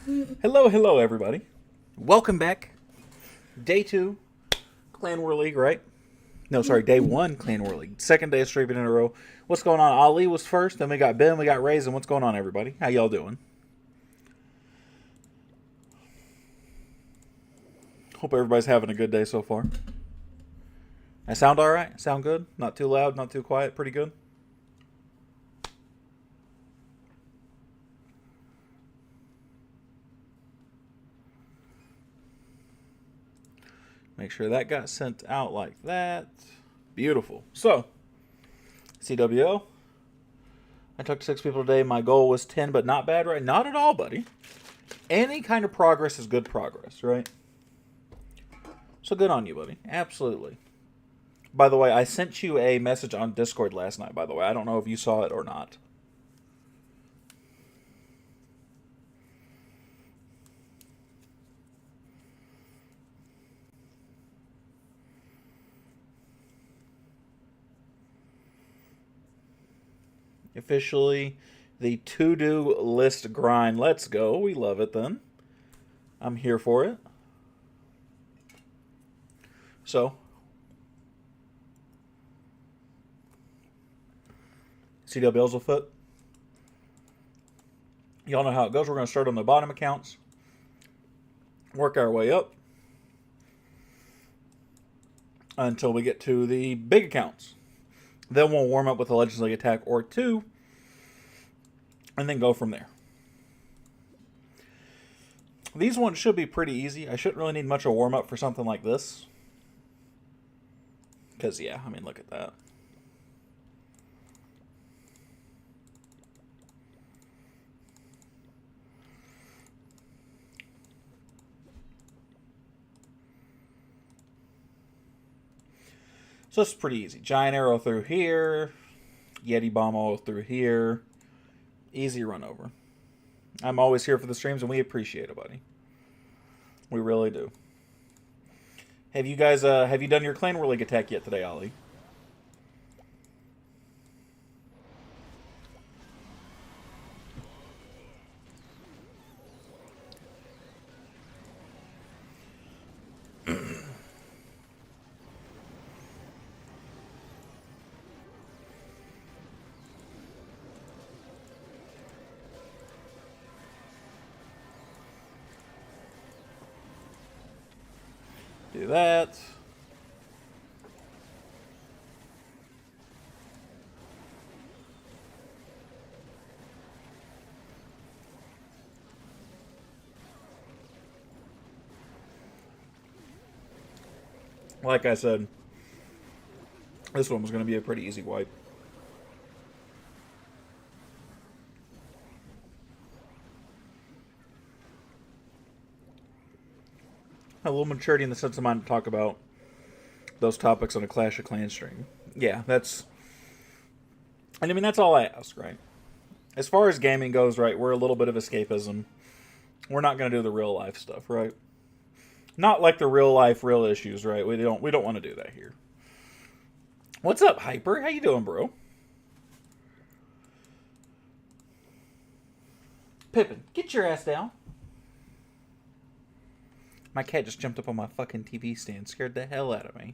Hello, hello, everybody. Welcome back. Day 2, Clan War League, right? No, sorry, Day 1, Clan War League. Second day of streaming in a row. What's going on? Ali was first, then we got Ben, we got Raisin. What's going on, everybody? How y'all doing? Hope everybody's having a good day so far. I sound alright? Sound good? Not too loud, not too quiet, pretty good? Make sure that got sent out like that. Beautiful. So, CWL. I took 6 people today. My goal was 10, but not bad, right? Not at all, buddy. Any kind of progress is good progress, right? So good on you, buddy. Absolutely. By the way, I sent you a message on Discord last night, by the way. I don't know if you saw it or not. Officially, the to-do list grind. Let's go. We love it then. I'm here for it. So, CWL's afoot. Y'all know how it goes. We're going to start on the bottom accounts. Work our way up. Until we get to the big accounts. Then we'll warm up with a Legends League attack or 2. And then go from there. These ones should be pretty easy. I shouldn't really need much of a warm up for something like this. Because, yeah, I mean, look at that. So it's pretty easy. Giant arrow through here. Yeti bomb through here. Easy run over. I'm always here for the streams, and we appreciate it, buddy. We really do. Have you guys, have you done your Clan War League attack yet today, Ollie? Do that. Like I said, this one was going to be a pretty easy wipe. A little maturity in the sense of mind to talk about those topics on a Clash of Clans stream. Yeah, that's... And I mean, that's all I ask, right? As far as gaming goes, right, we're a little bit of escapism. We're not going to do the real life stuff, right? Not like the real life, real issues, right? We don't want to do that here. What's up, Hyper? How you doing, bro? Pippin, get your ass down. My cat just jumped up on my fucking TV stand. Scared the hell out of me.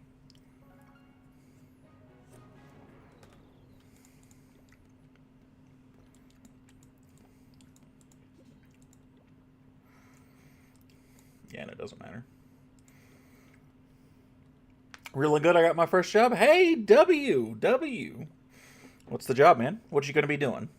Yeah, and it doesn't matter. Really good. I got my first job. Hey, W. What's the job, man? What you going to be doing?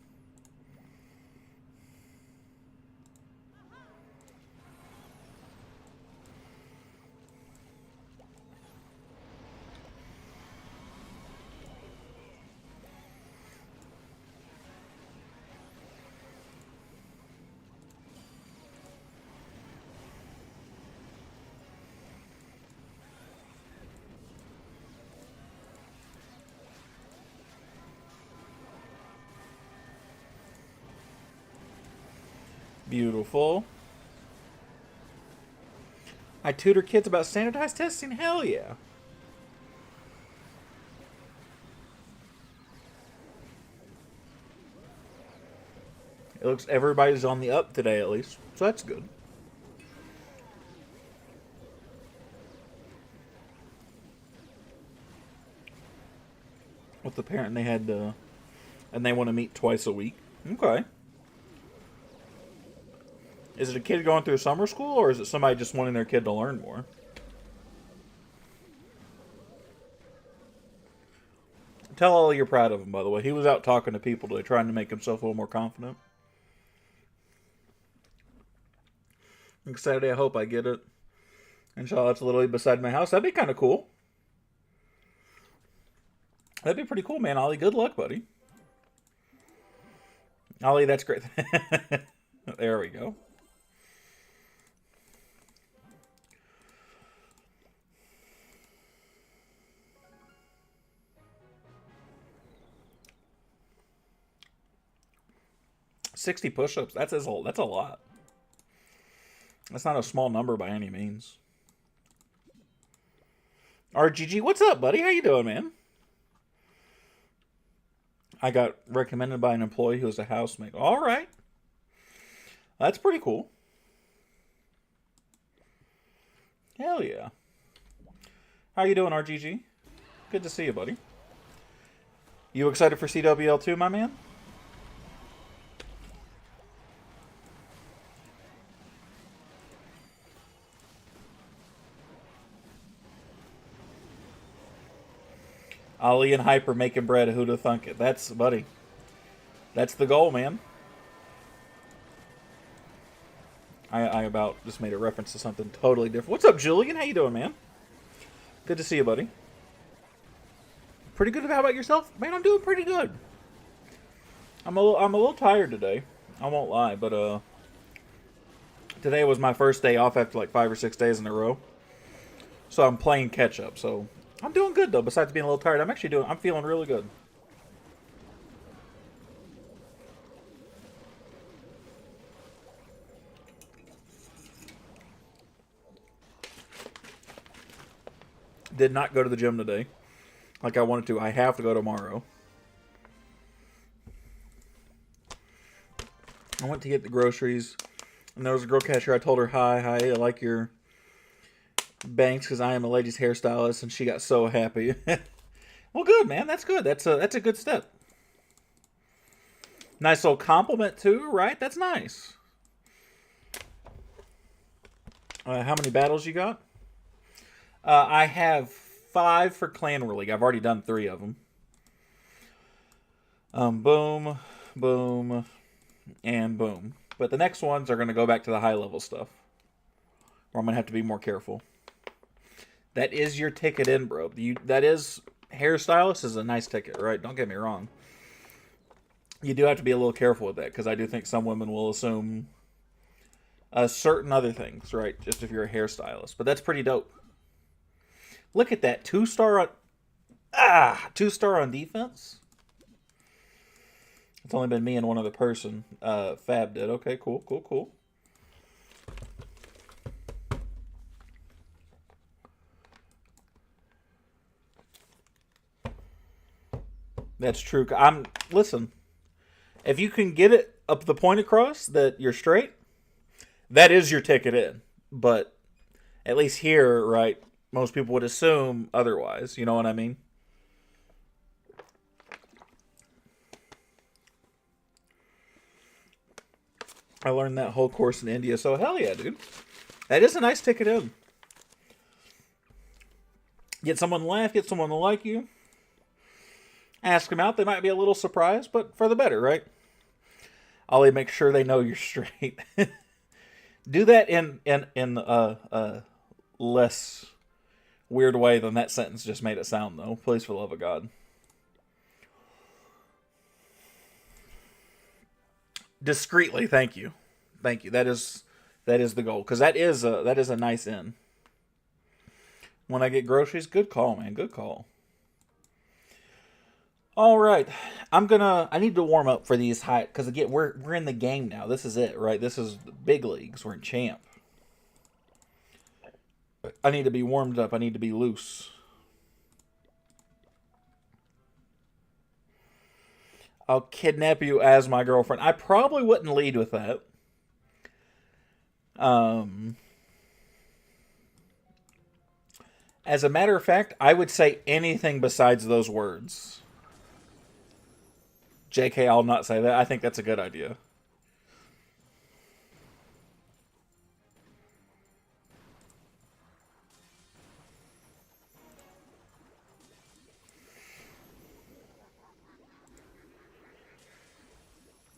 Beautiful. I tutor kids about standardized testing? Hell yeah. It looks everybody's on the up today at least, so that's good. With the parent, they had and they want to meet twice a week. Okay. Is it a kid going through summer school, or is it somebody just wanting their kid to learn more? Tell Ollie you're proud of him, by the way. He was out talking to people today, trying to make himself a little more confident. Next Saturday, I hope I get it. Inshallah, it's literally beside my house. That'd be kind of cool. That'd be pretty cool, man. Ollie, good luck, buddy. Ollie, that's great. There we go. $60 push-ups. That's a lot. That's not a small number by any means. RGG, what's up, buddy? How you doing, man? I got recommended by an employee who was a housemate. All right. That's pretty cool. Hell yeah. How you doing, RGG? Good to see you, buddy. You excited for CWL too, my man? Ollie and Hyper making bread. Who'd have thunk it? That's, buddy. That's the goal, man. I about just made a reference to something totally different. What's up, Julian? How you doing, man? Good to see you, buddy. Pretty good. How about yourself? Man, I'm doing pretty good. I'm a little tired today. I won't lie, but today was my first day off after like 5 or 6 days in a row. So I'm playing catch up. So I'm doing good though. Besides being a little tired, I'm feeling really good. Did not go to the gym today like I wanted to. I have to go tomorrow. I went to get the groceries, and there was a girl cashier. I told her, hi, I like your bangs because I am a ladies' hairstylist, and she got so happy. Well, good, man. That's good. That's a good step. Nice little compliment, too, right? That's nice. How many battles you got? I have 5 for Clan League. I've already done 3 of them. Boom, boom, and boom. But the next ones are going to go back to the high level stuff, where I'm going to have to be more careful. That is your ticket in, bro. That is, hairstylist is a nice ticket, right? Don't get me wrong. You do have to be a little careful with that, because I do think some women will assume certain other things, right? Just if you're a hairstylist. But that's pretty dope. Look at that. 2-star on... 2-star on defense? It's only been me and one other person. Fab did. Okay, cool. That's true. Listen, if you can get it up the point across that you're straight, that is your ticket in. But at least here, right, most people would assume otherwise. You know what I mean? I learned that whole course in India, so hell yeah, dude. That is a nice ticket in. Get someone to laugh, get someone to like you. Ask them out. They might be a little surprised, but for the better, right? Ollie, make sure they know you're straight. Do that in a less weird way than that sentence just made it sound, though. Please, for the love of God. Discreetly, thank you. That is the goal, because that is a nice in. When I get groceries, good call, man. Good call. All right, I need to warm up for these high, because again, we're in the game now. This is it, right? This is big leagues. We're in champ. I need to be warmed up. I need to be loose. I'll kidnap you as my girlfriend. I probably wouldn't lead with that. Um, as a matter of fact, I would say anything besides those words. JK, I'll not say that. I think that's a good idea.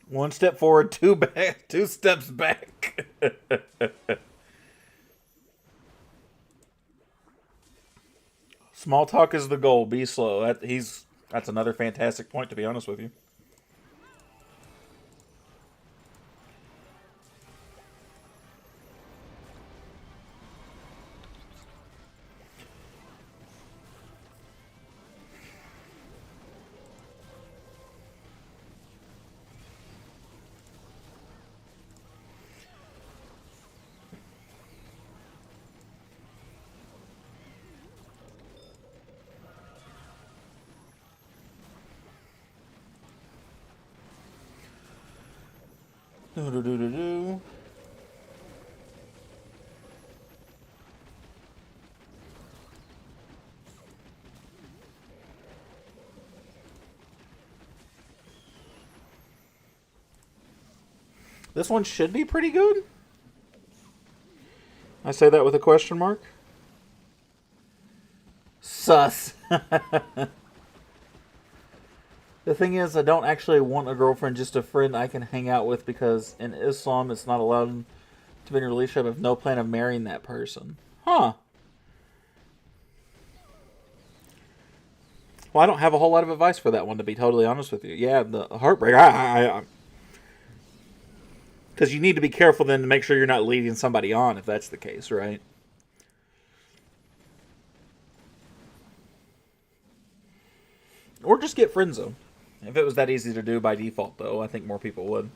One step forward, two back, two steps back. Small talk is the goal. Be slow. That's another fantastic point, to be honest with you. Do do do do do. This one should be pretty good. I say that with a question mark. Sus. The thing is, I don't actually want a girlfriend, just a friend I can hang out with, because in Islam it's not allowed to be in a relationship. I have no plan of marrying that person. Huh. Well, I don't have a whole lot of advice for that one, to be totally honest with you. Yeah, the heartbreak. Because you need to be careful then to make sure you're not leading somebody on if that's the case, right? Or just get friend zone. If it was that easy to do by default, though, I think more people would.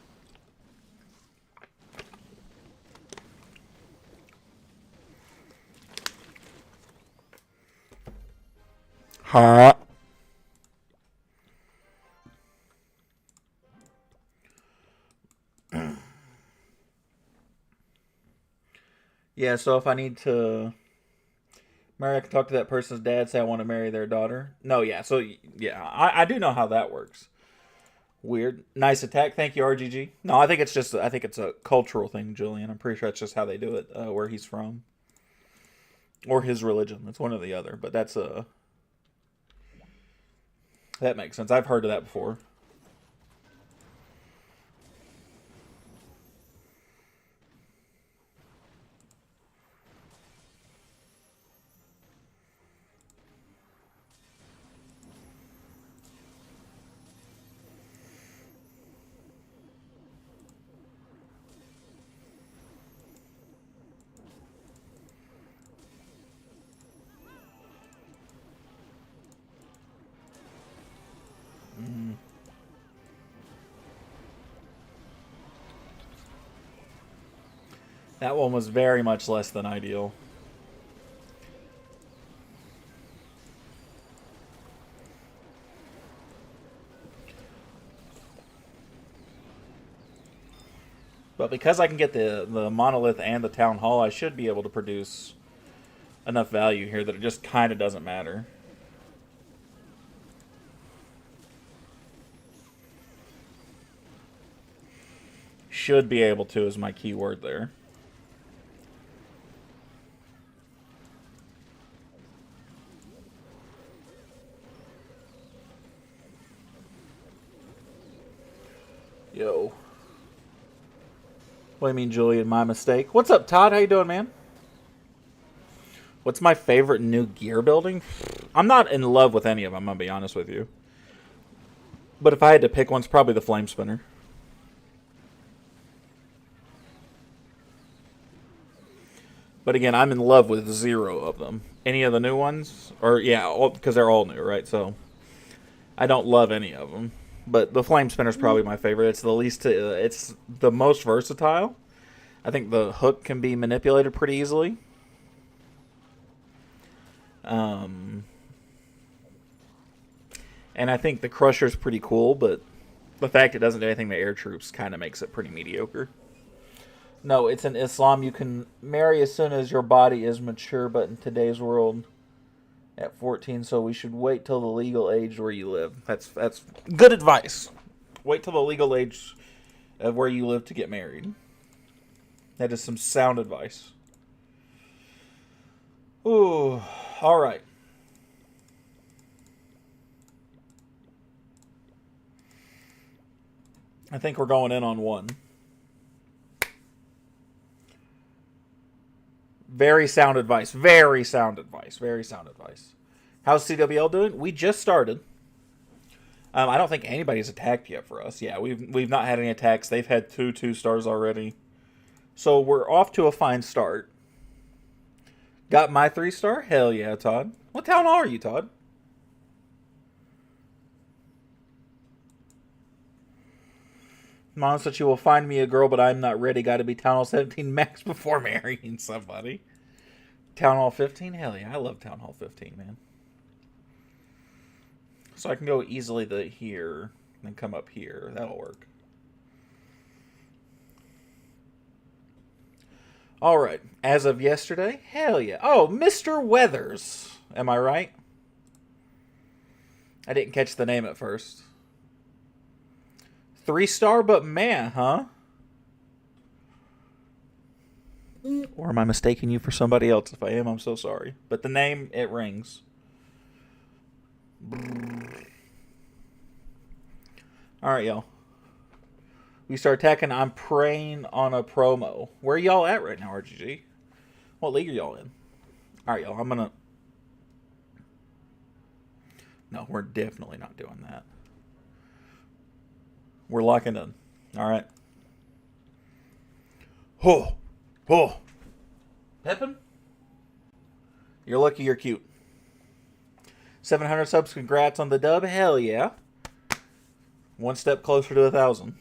Huh? Yeah, so if I need to marry, I can talk to that person's dad, say I want to marry their daughter. No, yeah, so yeah, I do know how that works. Weird. Nice attack. Thank you, RGG. No, I think it's a cultural thing, Julian. I'm pretty sure that's just how they do it, where he's from. Or his religion. It's one or the other. But that makes sense. I've heard of that before. That one was very much less than ideal. But because I can get the monolith and the town hall, I should be able to produce enough value here that it just kind of doesn't matter. Should be able to is my key word there. Yo. What do you mean, Julian? My mistake. What's up, Todd? How you doing, man? What's my favorite new gear building? I'm not in love with any of them, I'm gonna be honest with you. But if I had to pick one, it's probably the flame spinner. But again, I'm in love with zero of them. Any of the new ones? Or, yeah, because they're all new, right? So, I don't love any of them. But the flame spinner is probably my favorite. It's the most versatile. I think the hook can be manipulated pretty easily. Um, and I think the crusher's pretty cool, but The fact it doesn't do anything to air troops kind of makes it pretty mediocre. No, it's in Islam. You can marry as soon as your body is mature, but in today's world, at 14, so we should wait till the legal age where you live. That's good advice. Wait till the legal age of where you live to get married. That is some sound advice. Ooh, all right. I think we're going in on one. Very sound advice. Very sound advice. Very sound advice. How's CWL doing? We just started. I don't think anybody's attacked yet for us. Yeah, we've not had any attacks. They've had 2 stars already. So we're off to a fine start. Got my 3-star? Hell yeah, Todd. What town hall are you, Todd? Mom said she will find me a girl, but I'm not ready. Got to be Town Hall 17 max before marrying somebody. Town Hall 15? Hell yeah, I love Town Hall 15, man. So I can go easily to here and come up here. That'll work. All right. As of yesterday, hell yeah. Oh, Mr. Weathers. Am I right? I didn't catch the name at first. 3-star, but man, huh? Or am I mistaking you for somebody else? If I am, I'm so sorry. But the name, it rings. Alright, y'all. We start attacking. I'm praying on a promo. Where are y'all at right now, RGG? What league are y'all in? Alright, y'all. I'm gonna... No, we're definitely not doing that. We're locking in. Alright. Oh. Oh. Pippin? You're lucky you're cute. 700 subs. Congrats on the dub. Hell yeah. One step closer to 1,000.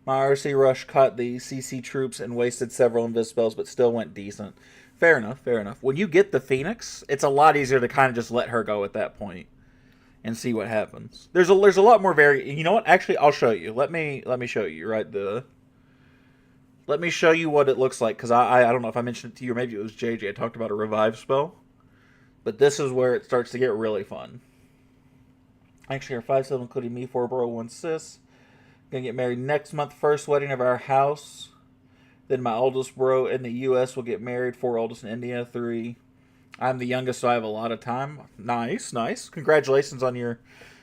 My RC rush caught the CC troops and wasted several invis spells, but still went decent. Fair enough, fair enough. When you get the Phoenix, it's a lot easier to kind of just let her go at that point and see what happens. There's a lot more You know what? Actually, I'll show you. Let me show you. Right, let me show you what it looks like, because I don't know if I mentioned it to you, or maybe it was JJ. I talked about a revive spell, but this is where it starts to get really fun. Actually, our 5-7, including me, 4 bro, 1 sis. Gonna get married next month. First wedding of our house. Then my oldest bro in the U.S. will get married. 4 oldest in India. 3. I'm the youngest, so I have a lot of time. Nice, nice. Congratulations on your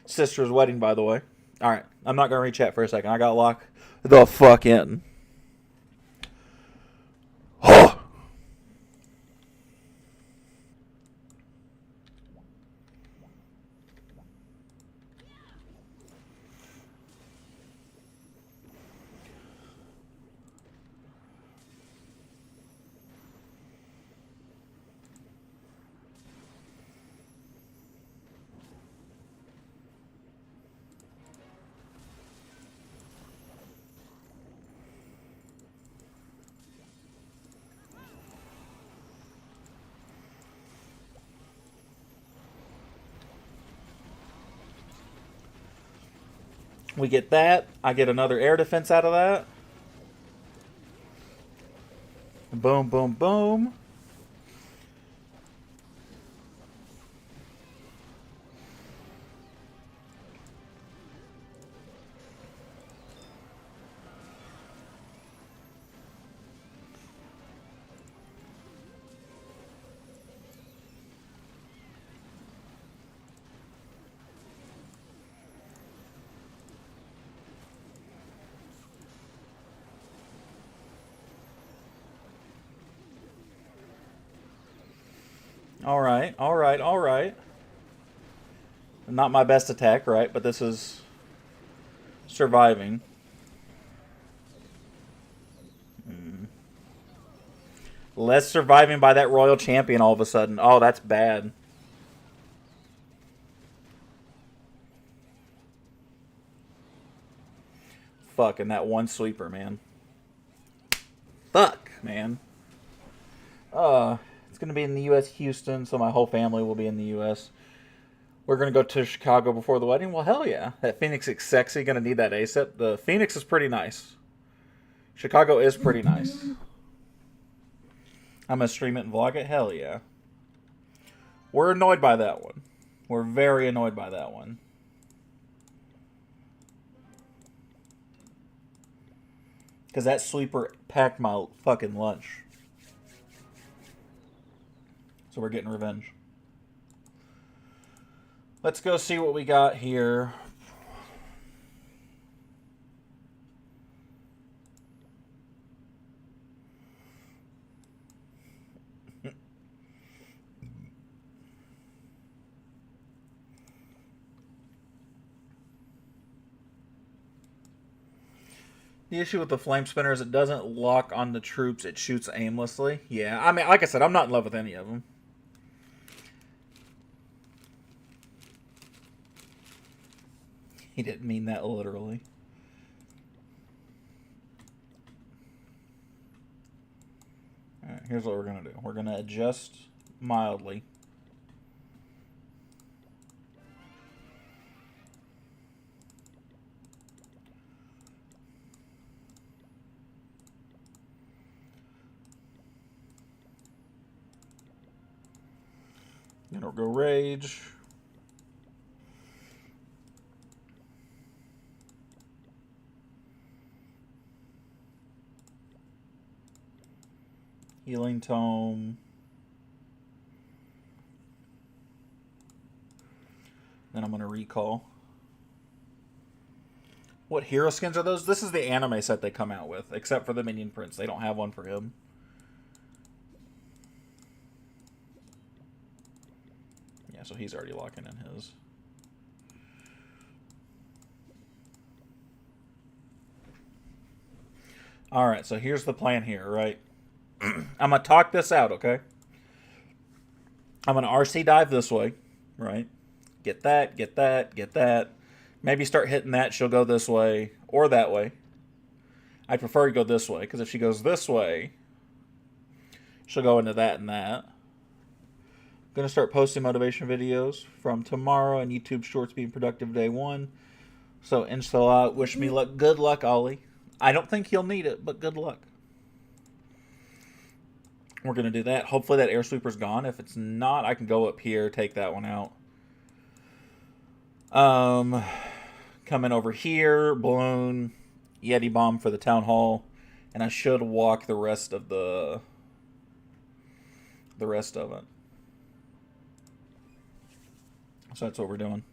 sister's wedding, by the way. All right, I'm not gonna reach out for a second. I gotta lock the fuck in. Oh. We get that. I get another air defense out of that. Boom, boom, boom. Alright, alright, alright. Not my best attack, right? But this is surviving. Less surviving by that royal champion all of a sudden. Oh, that's bad. Fuck, and that one sweeper, man. Fuck, man. It's going to be in the U.S. Houston, so my whole family will be in the U.S. We're going to go to Chicago before the wedding. Well, hell yeah. That Phoenix is sexy. Going to need that ASAP. The Phoenix is pretty nice. Chicago is pretty nice. I'm going to stream it and vlog it. Hell yeah. We're annoyed by that one. We're very annoyed by that one. Because that sweeper packed my fucking lunch. So we're getting revenge. Let's go see what we got here. The issue with the flame spinner is it doesn't lock on the troops. It shoots aimlessly. Yeah, I mean, like I said, I'm not in love with any of them. He didn't mean that literally. Alright, here's what we're going to do. We're going to adjust mildly. Then we'll go rage. Healing Tome. Then I'm going to recall. What hero skins are those? This is the anime set they come out with, except for the Minion Prince. They don't have one for him. Yeah, so he's already locking in his. Alright, so here's the plan here, right? I'm going to talk this out, okay? I'm going to RC dive this way, right? Get that, get that, get that. Maybe start hitting that. She'll go this way or that way. I prefer to go this way, because if she goes this way, she'll go into that and that. I'm going to start posting motivation videos from tomorrow and YouTube Shorts being productive day 1. So, inshallah, wish me luck. Good luck, Ollie. I don't think he'll need it, but good luck. We're going to do that. Hopefully that air sweeper's gone. If it's not, I can go up here, take that one out. Coming over here, balloon, Yeti bomb for the town hall, and I should walk the rest of it. So that's what we're doing.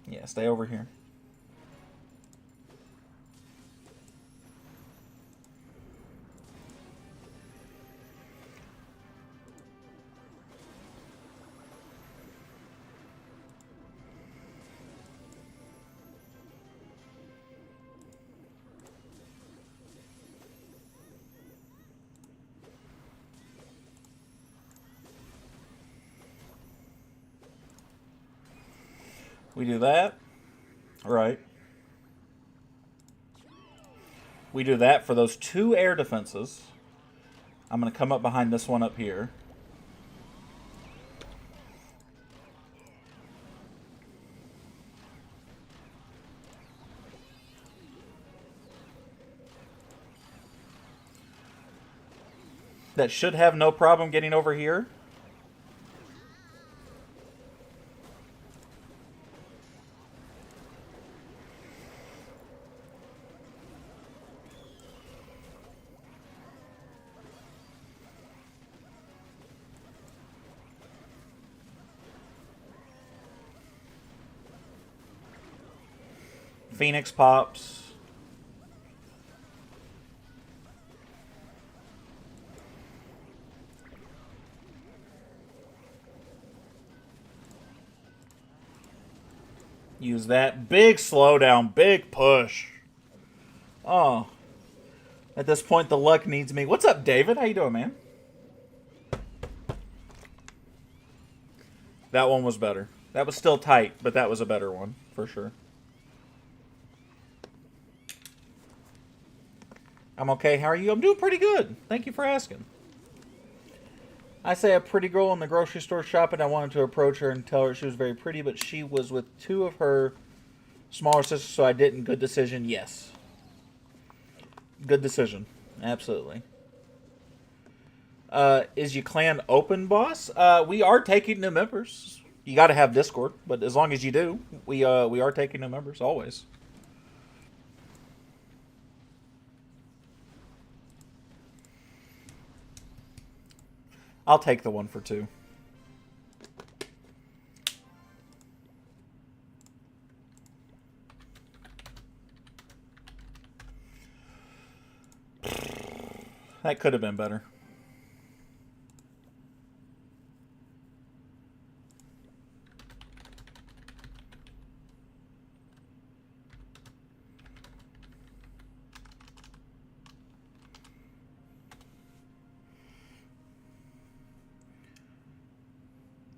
Yeah, stay over here. We do that. Right. We do that for those 2 air defenses. I'm going to come up behind this one up here. That should have no problem getting over here. Phoenix pops. Use that. Big slowdown. Big push. Oh. At this point, the luck needs me. What's up, David? How you doing, man? That one was better. That was still tight, but that was a better one, for sure. I'm okay. How are you? I'm doing pretty good. Thank you for asking. I say a pretty girl in the grocery store shopping. I wanted to approach her and tell her she was very pretty, but she was with two of her smaller sisters, so I didn't. Good decision. Yes. Good decision. Absolutely. Is your clan open, boss? We are taking new members. You got to have Discord, but as long as you do, we are taking new members always. I'll take the 1 for 2. That could have been better.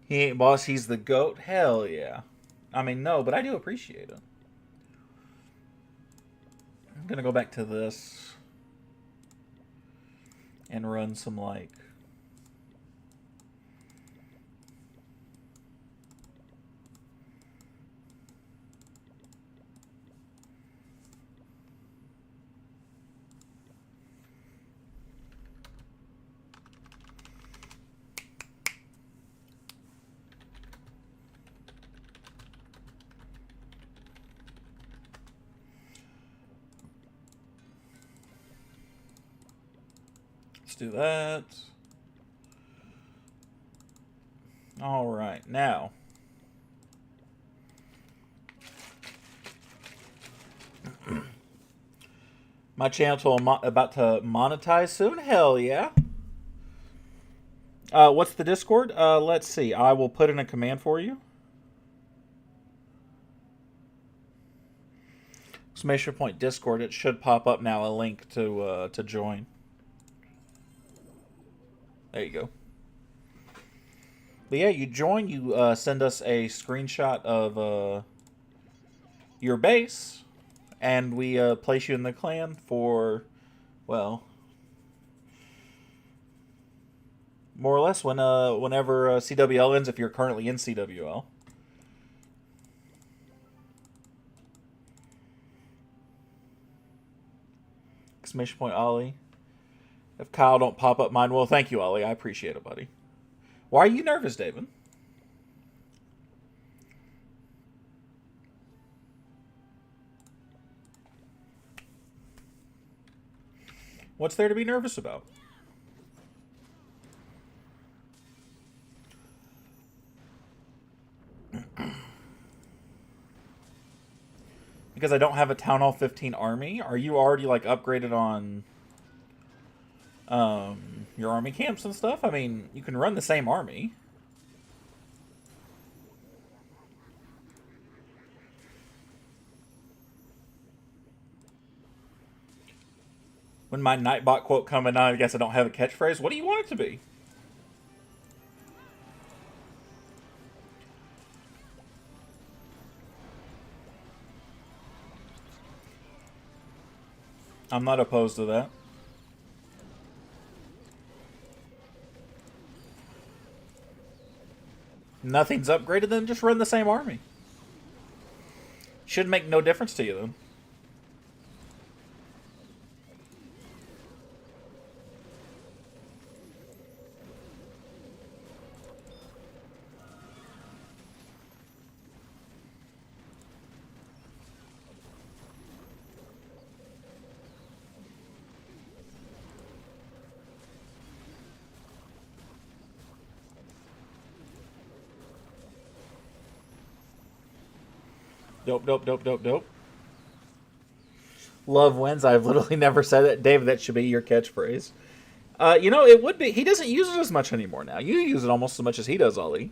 He ain't boss, he's the GOAT? Hell yeah. I mean, no, but I do appreciate it. I'm going to go back to this and run some, like... Let's do that. All right, now... My channel about to monetize soon? Hell yeah. What's the Discord? Let's see. I will put in a command for you. Exclamation point Discord. It should pop up now, a link to join. There you go. But yeah, you join, you send us a screenshot of your base, and we place you in the clan for, well, more or less whenever CWL ends, if you're currently in CWL. Exclamation point Ollie. If Kyle don't pop up, mine will. Thank you, Ollie. I appreciate it, buddy. Why are you nervous, David? What's there to be nervous about? Because I don't have a Town Hall 15 army? Are you already, like, upgraded on your army camps and stuff? I mean, you can run the same army. When my Nightbot quote coming on, I guess I don't have a catchphrase. What do you want it to be? I'm not opposed to that. Nothing's upgraded, then just run the same army. Should make no difference to you, then. Dope, dope, dope, dope, dope. Love wins. I've literally never said it. David, that should be your catchphrase. You know, it would be. He doesn't use it as much anymore now. You use it almost as much as he does, Ollie.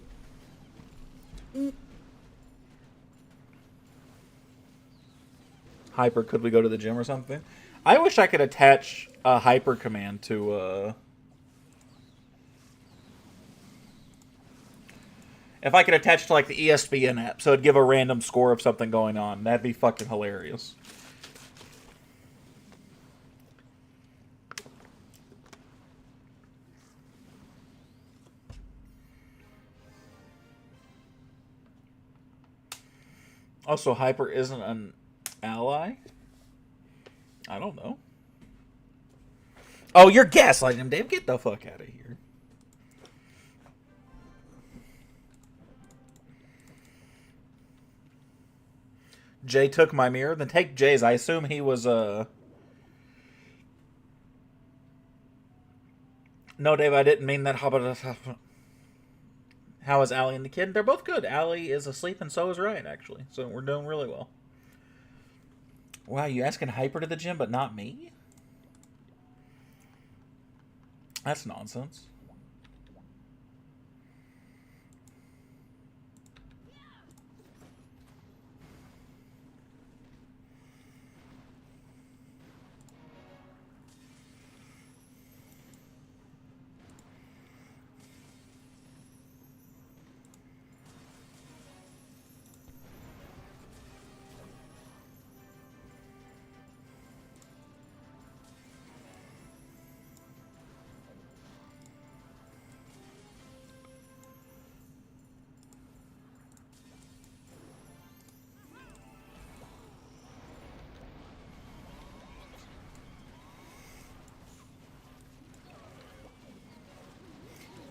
Hyper, could we go to the gym or something? I wish I could attach a hyper command to... If I could attach it to like the ESPN app, so it'd give a random score of something going on, that'd be fucking hilarious. Also, Hyper isn't an ally? I don't know. Oh, you're gaslighting him, Dave. Get the fuck out of here. Jay took my mirror. Then take Jay's. I assume he was, No, Dave, I didn't mean that. How is Allie and the kid? They're both good. Allie is asleep and so is Ryan, actually. So we're doing really well. Wow, you asking Hyper to the gym, but not me? That's nonsense.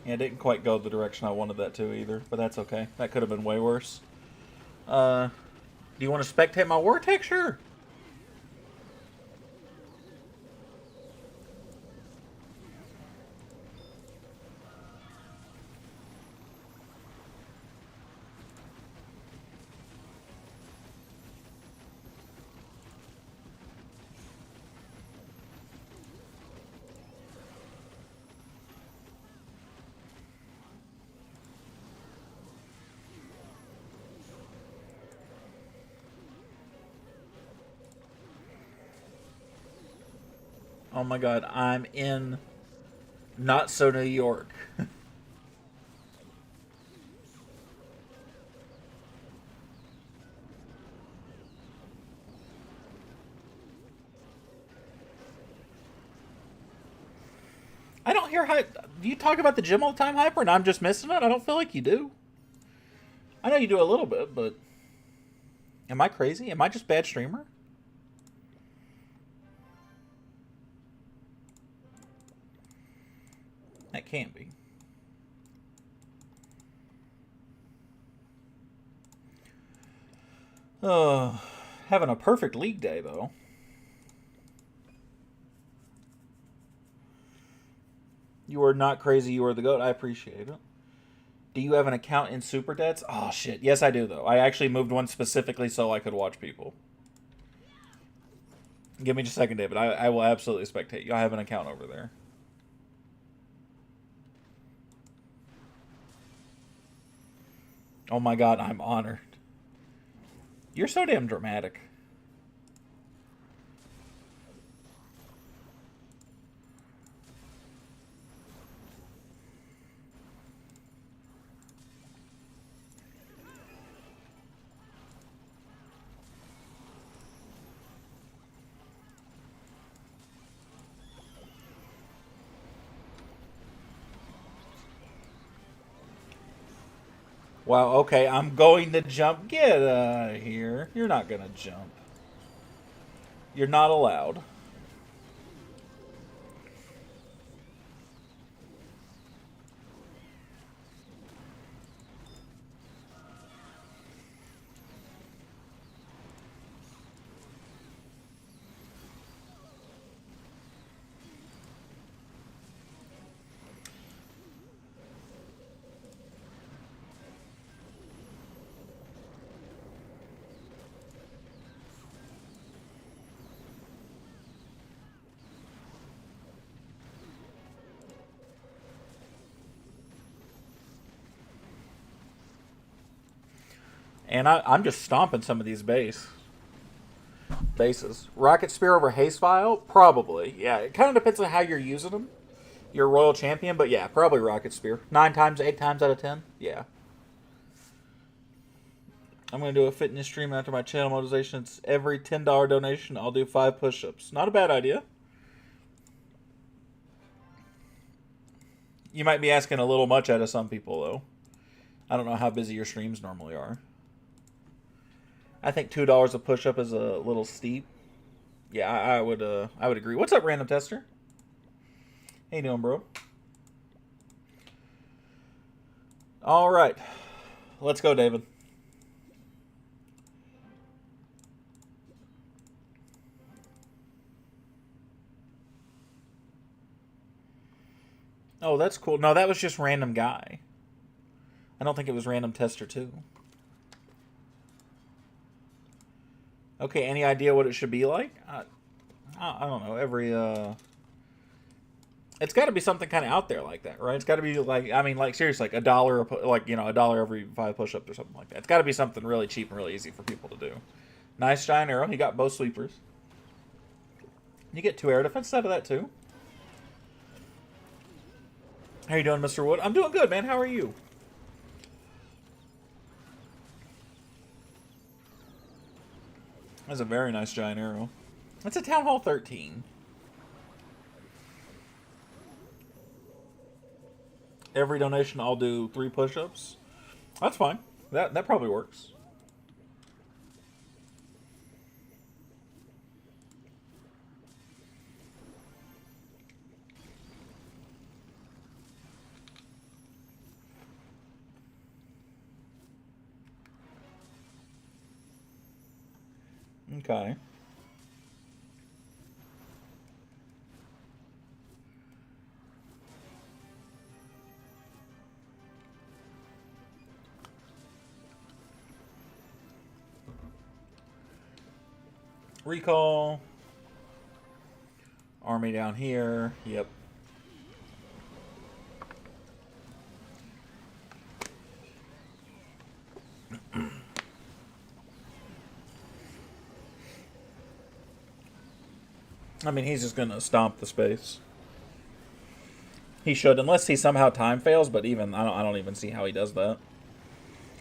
Yeah, it didn't quite go the direction I wanted that to either, but that's okay. That could have been way worse. Do you want to spectate my war tech? Sure. Oh my god, I'm in not so New York. I don't hear do you talk about the gym all the time, Hyper, and I'm just missing it? I don't feel like you do. I know you do a little bit, but am I crazy? Am I just bad streamer? That can't be. Having a perfect league day, though. You are not crazy. You are the GOAT. I appreciate it. Do you have an account in Super Debts? Oh, shit. Yes, I do, though. I actually moved one specifically so I could watch people. Give me just a second, David. I will absolutely spectate you. I have an account over there. Oh my god, I'm honored. You're so damn dramatic. Wow, okay, I'm going to jump. Get out of here. You're not going to jump. You're not allowed. And I'm just stomping some of these bases. Rocket Spear over Haste Vial? Probably. Yeah, it kind of depends on how you're using them. You're a Royal Champion, but yeah, probably Rocket Spear. 9 times, 8 times out of 10? Yeah. I'm going to do a fitness stream after my channel monetization. It's every $10 donation, I'll do 5 push-ups. Not a bad idea. You might be asking a little much out of some people, though. I don't know how busy your streams normally are. I think $2 a push-up is a little steep. Yeah, I would agree. What's up, Random Tester? How you doing, bro? All right. Let's go, David. Oh, that's cool. No, that was just Random Guy. I don't think it was Random Tester, too. Okay, any idea what it should be like? I don't know. It's got to be something kind of out there like that, right? It's got to be like, I mean, like seriously, like $1, like $1 every 5 push-ups or something like that. It's got to be something really cheap and really easy for people to do. Nice giant arrow. He got both sweepers. You get 2 air defense out of that too. How you doing, Mr. Wood? I'm doing good, man. How are you? That's a very nice giant arrow. That's a Town Hall 13. Every donation, I'll do 3 push-ups. That's fine. That probably works. Okay. Recall. Army down here. Yep. I mean, he's just going to stomp the space. He should, unless he somehow time fails, but even I don't even see how he does that.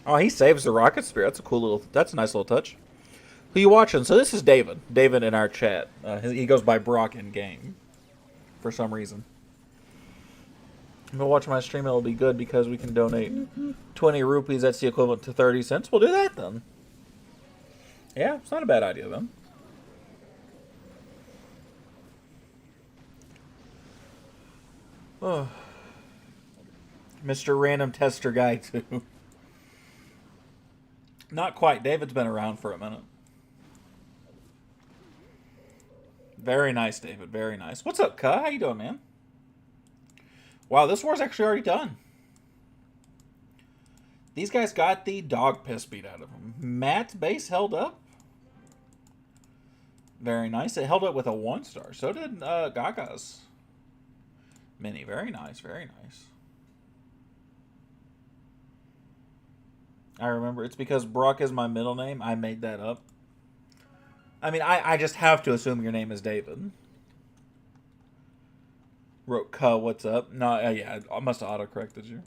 Oh, he saves the rocket spear. That's a cool little, that's a nice little touch. Who you watching? So this is David. David in our chat. He goes by Brock in game for some reason. If you watch my stream, it'll be good because we can donate 20 rupees. That's the equivalent to 30 cents. We'll do that then. Yeah, it's not a bad idea then. Oh. Mr. Random Tester Guy, too. Not quite. David's been around for a minute. Very nice, David. Very nice. What's up, Ka? How you doing, man? Wow, this war's actually already done. These guys got the dog piss beat out of them. Matt's base held up. Very nice. It held up with a 1-star. So did Gaga's mini. Very nice. Very nice. I remember. It's because Brock is my middle name. I made that up. I mean, I just have to assume your name is David. Wrote Ka, what's up? No, yeah, I must have auto-corrected you.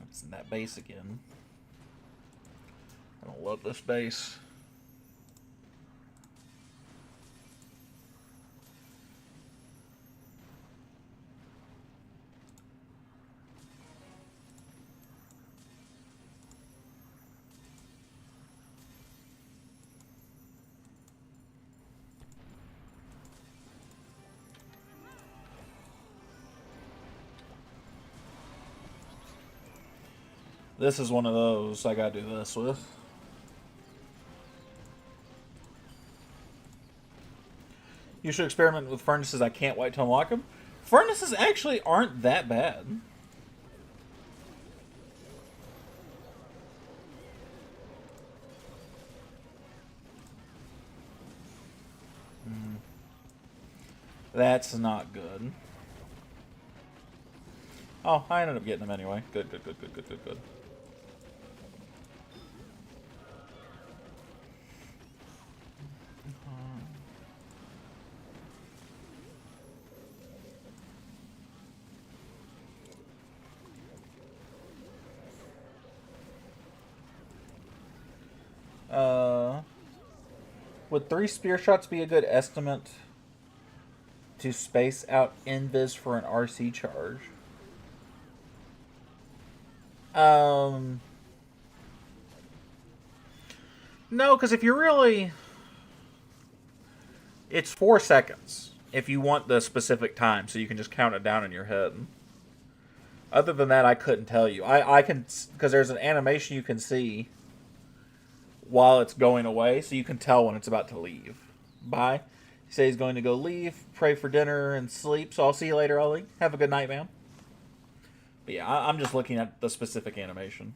That's in that base again. I don't love this base. This is one of those I gotta do this with. You should experiment with furnaces. I can't wait to unlock them. Furnaces actually aren't that bad. That's not good. Oh, I ended up getting them anyway. Good, good, good, good, good, good, good. Would 3 spear shots be a good estimate to space out invis for an RC charge? No, because if you're really... It's 4 seconds if you want the specific time, so you can just count it down in your head. Other than that, I couldn't tell you. I can... Because there's an animation you can see while it's going away, so you can tell when it's about to leave. Bye. He says he's going to go leave, pray for dinner, and sleep, so I'll see you later, Ollie. Have a good night, man. But yeah, I'm just looking at the specific animation.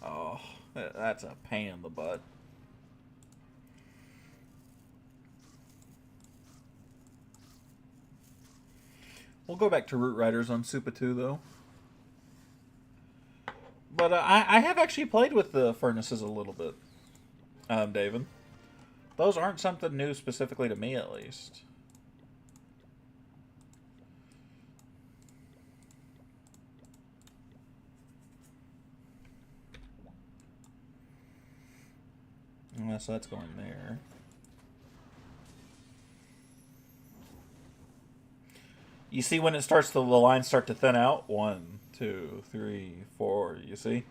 Oh, that's a pain in the butt. We'll go back to Root Riders on Supa 2, though. But I have actually played with the furnaces a little bit, David. Those aren't something new specifically to me, at least. Unless that's going there. You see when it starts, the lines start to thin out? 1, 2, 3, 4, you see?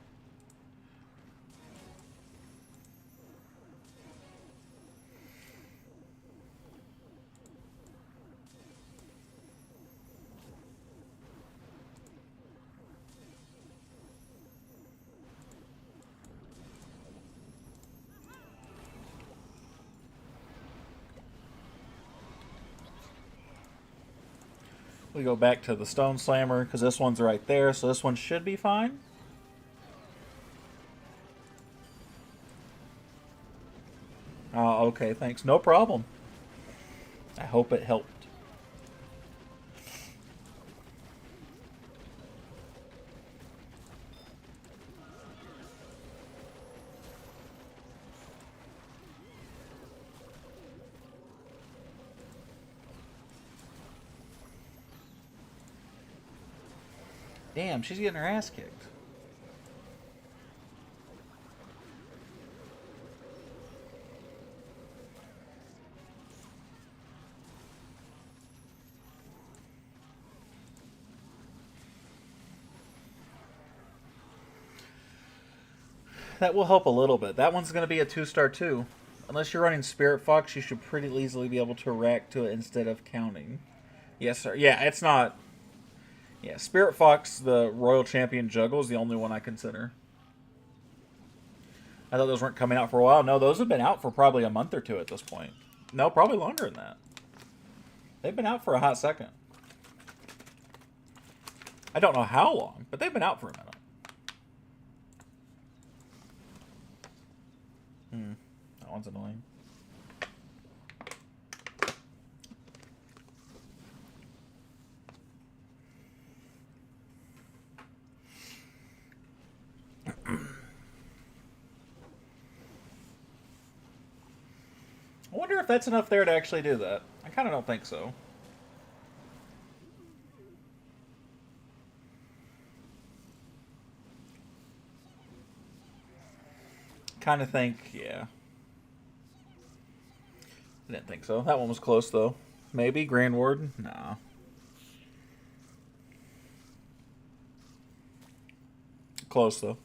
We go back to the Stone Slammer, because this one's right there, so this one should be fine. Okay, thanks. No problem. I hope it helped. Damn, she's getting her ass kicked. That will help a little bit. That one's going to be a 2-star too. Unless you're running Spirit Fox, you should pretty easily be able to react to it instead of counting. Yes, sir. Yeah, it's not... Yeah, Spirit Fox, the Royal Champion Juggle, is the only one I consider. I thought those weren't coming out for a while. No, those have been out for probably a month or 2 at this point. No, probably longer than that. They've been out for a hot second. I don't know how long, but they've been out for a minute. That one's annoying. I wonder if that's enough there to actually do that. I kind of don't think so. Kind of think, yeah. I didn't think so. That one was close, though. Maybe Grand Warden? Nah. Close, though.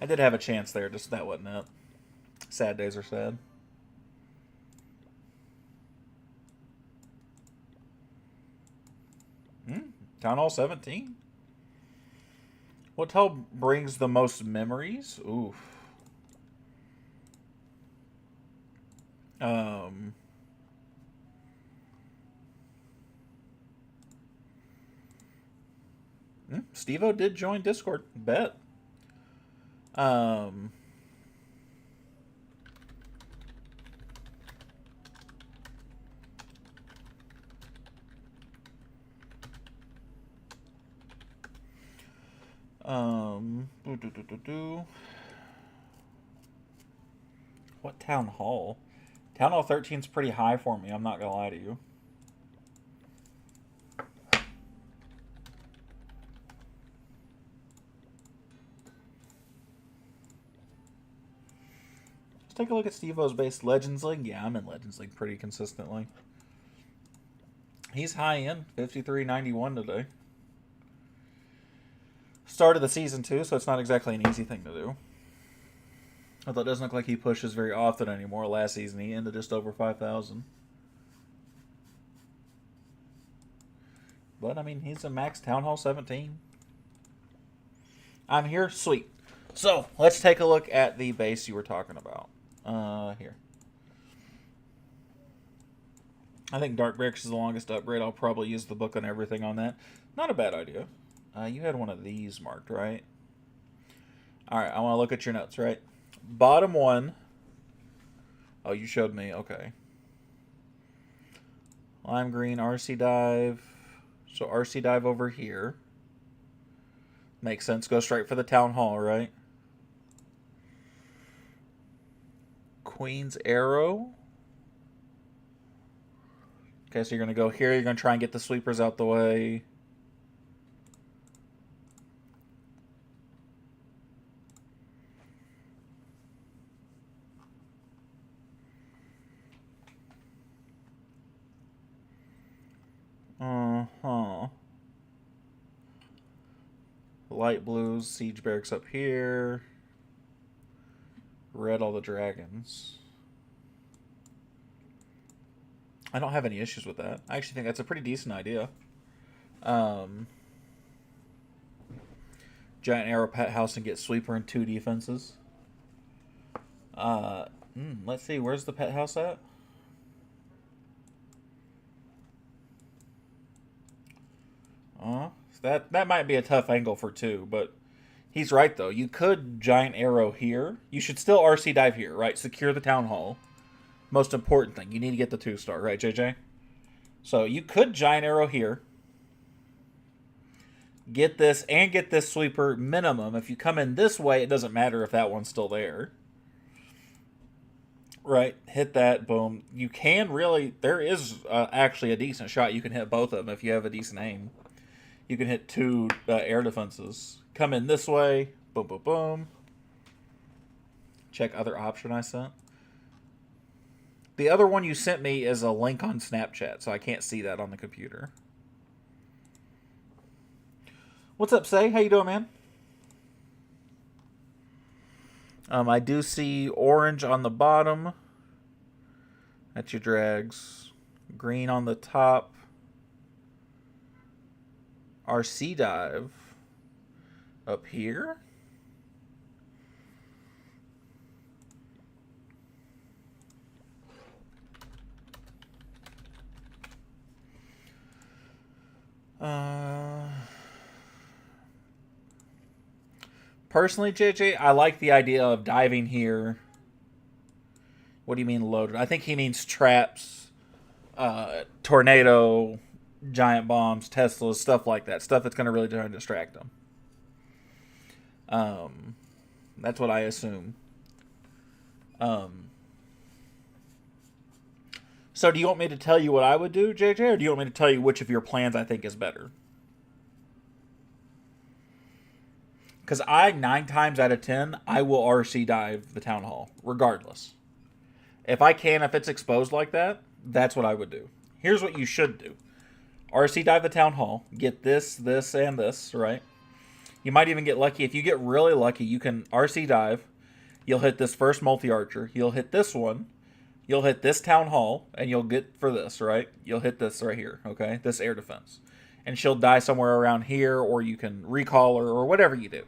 I did have a chance there, just that wasn't it. Sad days are sad. Town Hall 17? What hell brings the most memories? Oof. Steve-O did join Discord. Bet. Do, do, do, do, do. What Town Hall? Town Hall 13 is pretty high for me, I'm not going to lie to you. Let's take a look at Steve-O's base Legends League. Yeah, I'm in Legends League pretty consistently. He's high end, 53.91 today. Start of the season, too, so it's not exactly an easy thing to do. Although it doesn't look like he pushes very often anymore. Last season, he ended just over 5,000. But, I mean, he's a max Town Hall 17. I'm here. Sweet. So, let's take a look at the base you were talking about. Here. I think Dark Bricks is the longest upgrade. I'll probably use the book on everything on that. Not a bad idea. You had one of these marked, right? Alright, I want to look at your notes, right? Bottom one. Oh, you showed me. Okay. Lime green, RC dive. So RC dive over here. Makes sense. Go straight for the Town Hall, right? Queen's Arrow. Okay, so you're going to go here. You're going to try and get the sweepers out the way. Light blues, siege barracks up here. Red, all the dragons. I don't have any issues with that. I actually think that's a pretty decent idea. Giant arrow pet house and get sweeper and 2 defenses. Let's see, where's the pet house at? That might be a tough angle for 2, but he's right, though. You could giant arrow here. You should still RC dive here, right? Secure the Town Hall. Most important thing. You need to get the 2-star, right, JJ? So you could giant arrow here. Get this and get this sweeper minimum. If you come in this way, it doesn't matter if that one's still there. Right, hit that, boom. You can really, there is actually a decent shot. You can hit both of them if you have a decent aim. You can hit 2 air defenses. Come in this way, boom, boom, boom. Check other option I sent. The other one you sent me is a link on Snapchat, so I can't see that on the computer. What's up, Say? How you doing, man? I do see orange on the bottom. That's your drags. Green on the top. RC dive up here. Personally, JJ, I like the idea of diving here. What do you mean loaded? I think he means traps, tornado, giant bombs, Teslas, stuff like that. Stuff that's going to really try and distract them. That's what I assume. So do you want me to tell you what I would do, JJ, or do you want me to tell you which of your plans I think is better? Because 9 times out of 10, I will RC dive the Town Hall, regardless. If I can, if it's exposed like that, that's what I would do. Here's what you should do. RC dive the Town Hall, get this, this, and this, right? You might even get lucky. If you get really lucky, you can RC dive. You'll hit this first multi-archer. You'll hit this one. You'll hit this Town Hall, and you'll get for this, right? You'll hit this right here, okay? This air defense. And she'll die somewhere around here, or you can recall her, or whatever you do.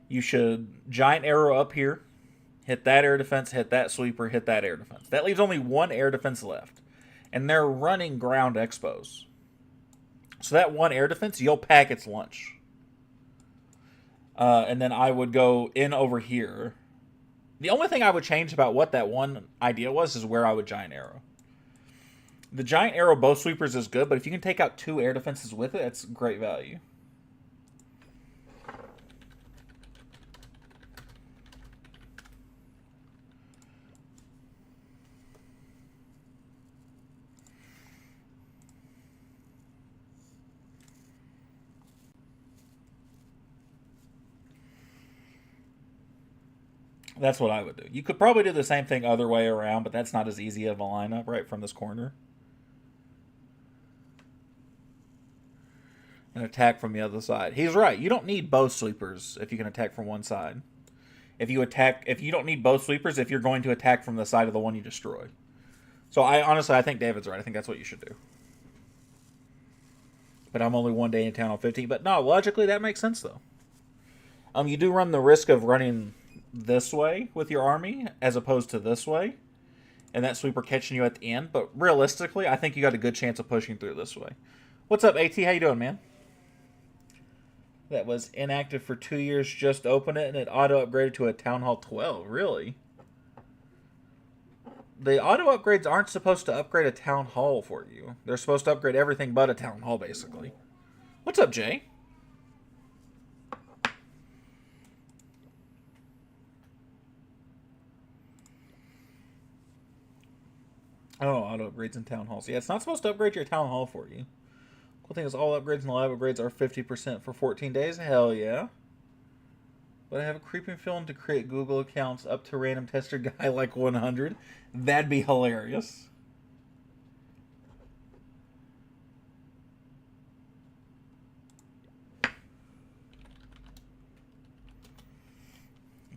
You should giant arrow up here, hit that air defense, hit that sweeper, hit that air defense. That leaves only 1 air defense left. And they're running ground expos. So that 1 air defense, you'll pack its lunch. And then I would go in over here. The only thing I would change about what that one idea was is where I would giant arrow. The giant arrow bow sweepers is good, but if you can take out 2 air defenses with it, it's great value. That's what I would do. You could probably do the same thing other way around, but that's not as easy of a lineup, right, from this corner. And attack from the other side. He's right. You don't need both sweepers if you can attack from one side. If you don't need both sweepers if you're going to attack from the side of the one you destroy. So I think David's right. I think that's what you should do. But I'm only one day in town on 15. But no, logically that makes sense though. You do run the risk of running this way with your army as opposed to this way, and that sweeper catching you at the end. But realistically, I think you got a good chance of pushing through this way. What's up, AT? How you doing, man? That was inactive for 2 years. Just opened it and it auto upgraded to a Town Hall 12. Really? The auto upgrades aren't supposed to upgrade a Town Hall for you. They're supposed to upgrade everything but a Town Hall, basically. What's up, Jay? Oh, auto upgrades in Town Halls. Yeah, it's not supposed to upgrade your Town Hall for you. Cool thing is all upgrades and live upgrades are 50% for 14 days. Hell yeah. But I have a creeping feeling to create Google accounts up to random tester guy like 100. That'd be hilarious.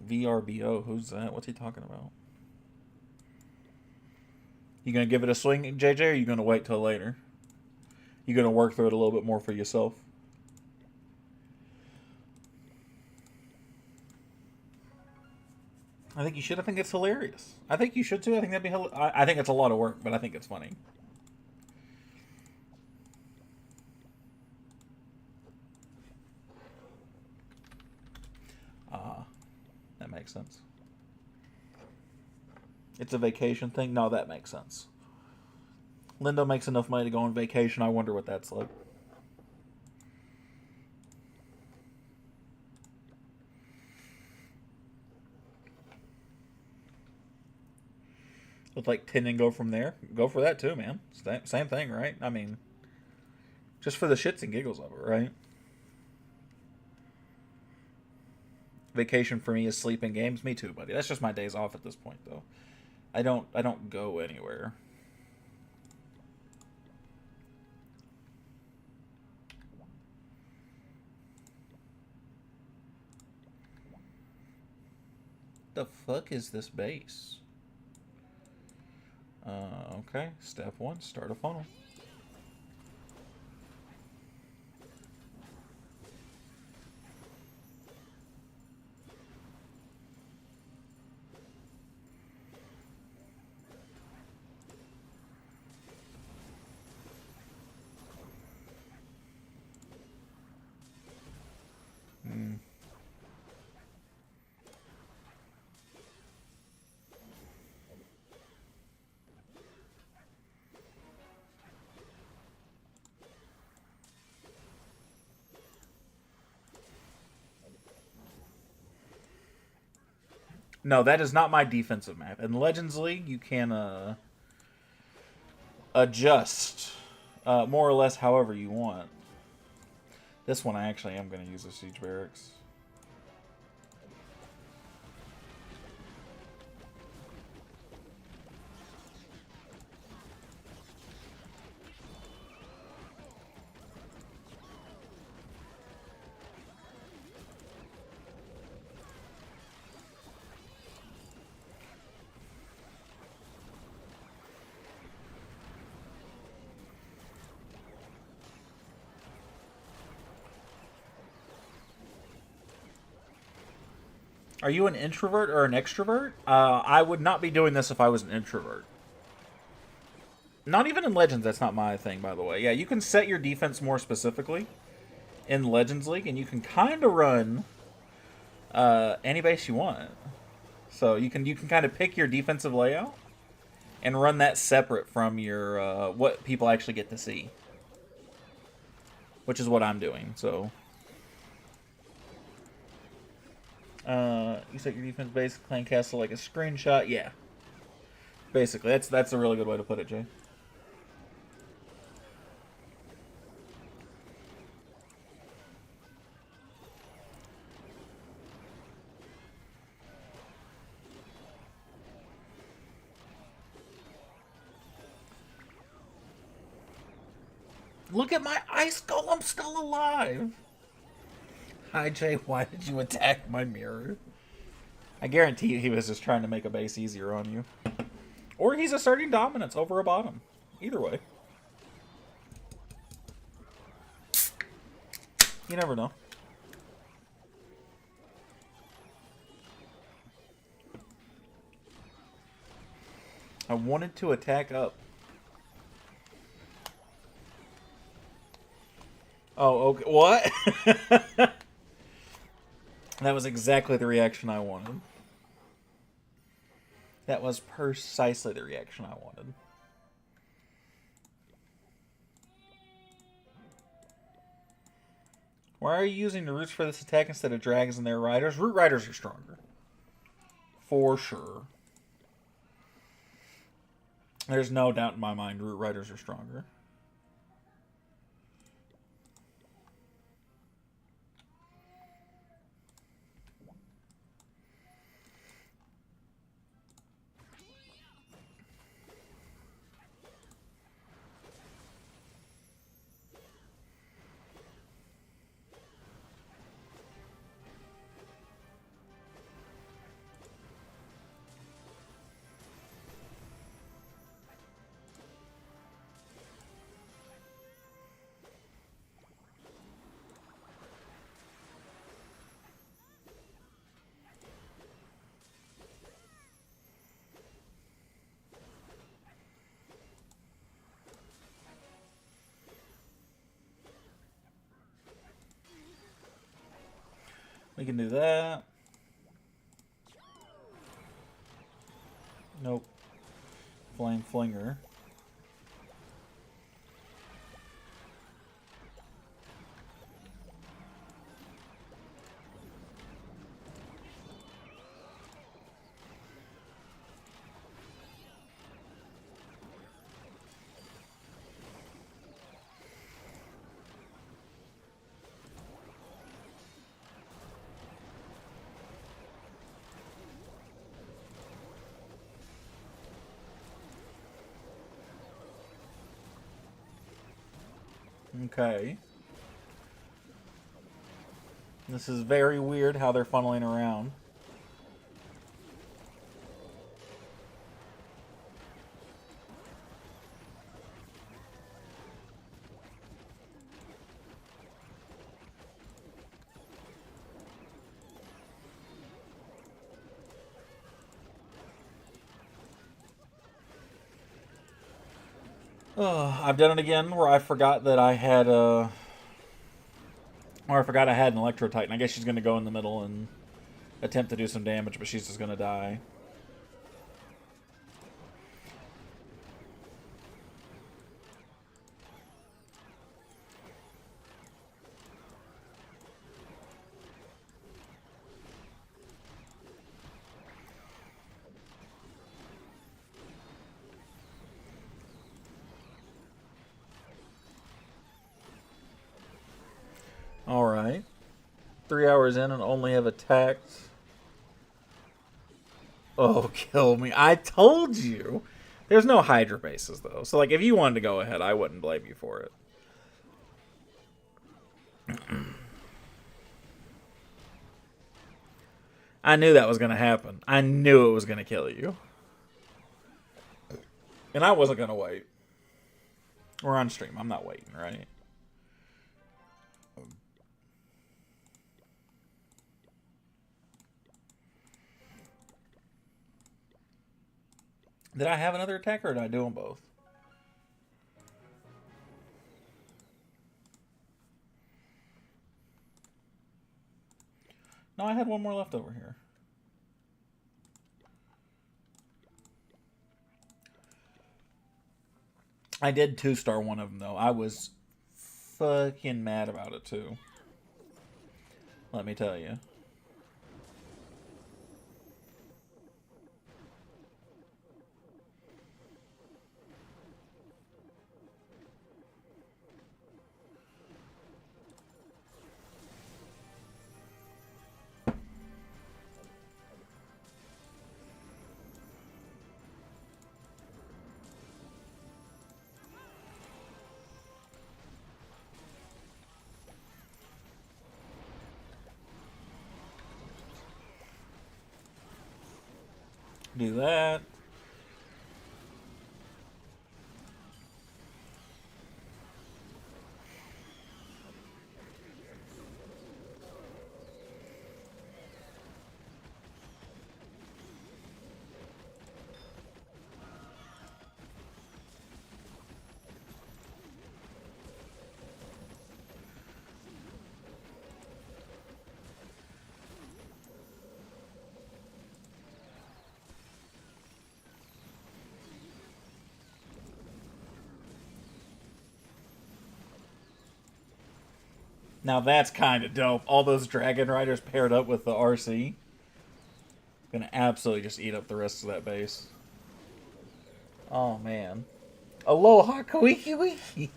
VRBO, who's that? What's he talking about? You gonna give it a swing, JJ, or are you gonna wait till later? You gonna work through it a little bit more for yourself? I think you should. I think it's hilarious. I think you should too. I think that'd be. I think it's a lot of work, but I think it's funny. That makes sense. It's a vacation thing. No, that makes sense. Lindo makes enough money to go on vacation. I wonder what that's like. With like 10 and go from there. Go for that too, man. Same thing, right? I mean, just for the shits and giggles of it, right? Vacation for me is sleeping games. Me too, buddy. That's just my days off at this point, though. I don't go anywhere. The fuck is this base? Okay. Step 1, start a funnel. No, that is not my defensive map. In Legends League, you can adjust more or less however you want. This one I actually am going to use a siege barracks. Are you an introvert or an extrovert? I would not be doing this if I was an introvert. Not even in Legends, that's not my thing, by the way. Yeah, you can set your defense more specifically in Legends League, and you can kind of run any base you want. So you can kind of pick your defensive layout and run that separate from your what people actually get to see, which is what I'm doing. So. You set your defense base, clan castle like a screenshot. Yeah. Basically, that's a really good way to put it, Jay. Look at my ice golem still alive. Hi, Jay. Why did you attack my mirror? I guarantee he was just trying to make a base easier on you. Or he's asserting dominance over a bottom. Either way. You never know. I wanted to attack up. Oh, okay. What? That was exactly the reaction I wanted. That was precisely the reaction I wanted. Why are you using the roots for this attack instead of dragons and their riders? Root riders are stronger. For sure. There's no doubt in my mind root riders are stronger. We can do that. Nope. Flame Flinger. Okay. This is very weird how they're funneling around. I've done it again where I forgot that I had or I forgot I had an Electro Titan. I guess she's going to go in the middle and attempt to do some damage, but she's just going to die. Alright. 3 hours in and only have attacked. Oh, kill me. I told you. There's no Hydra bases, though. So, like, if you wanted to go ahead, I wouldn't blame you for it. I knew that was going to happen. I knew it was going to kill you. And I wasn't going to wait. We're on stream. I'm not waiting, right? Did I have another attacker or did I do them both? No, I had one more left over here. I did 2-star one of them, though. I was fucking mad about it, too. Let me tell you. Do that. Now that's kind of dope. All those Dragon Riders paired up with the RC. Gonna absolutely just eat up the rest of that base. Oh man. Aloha Kawiki Wiki.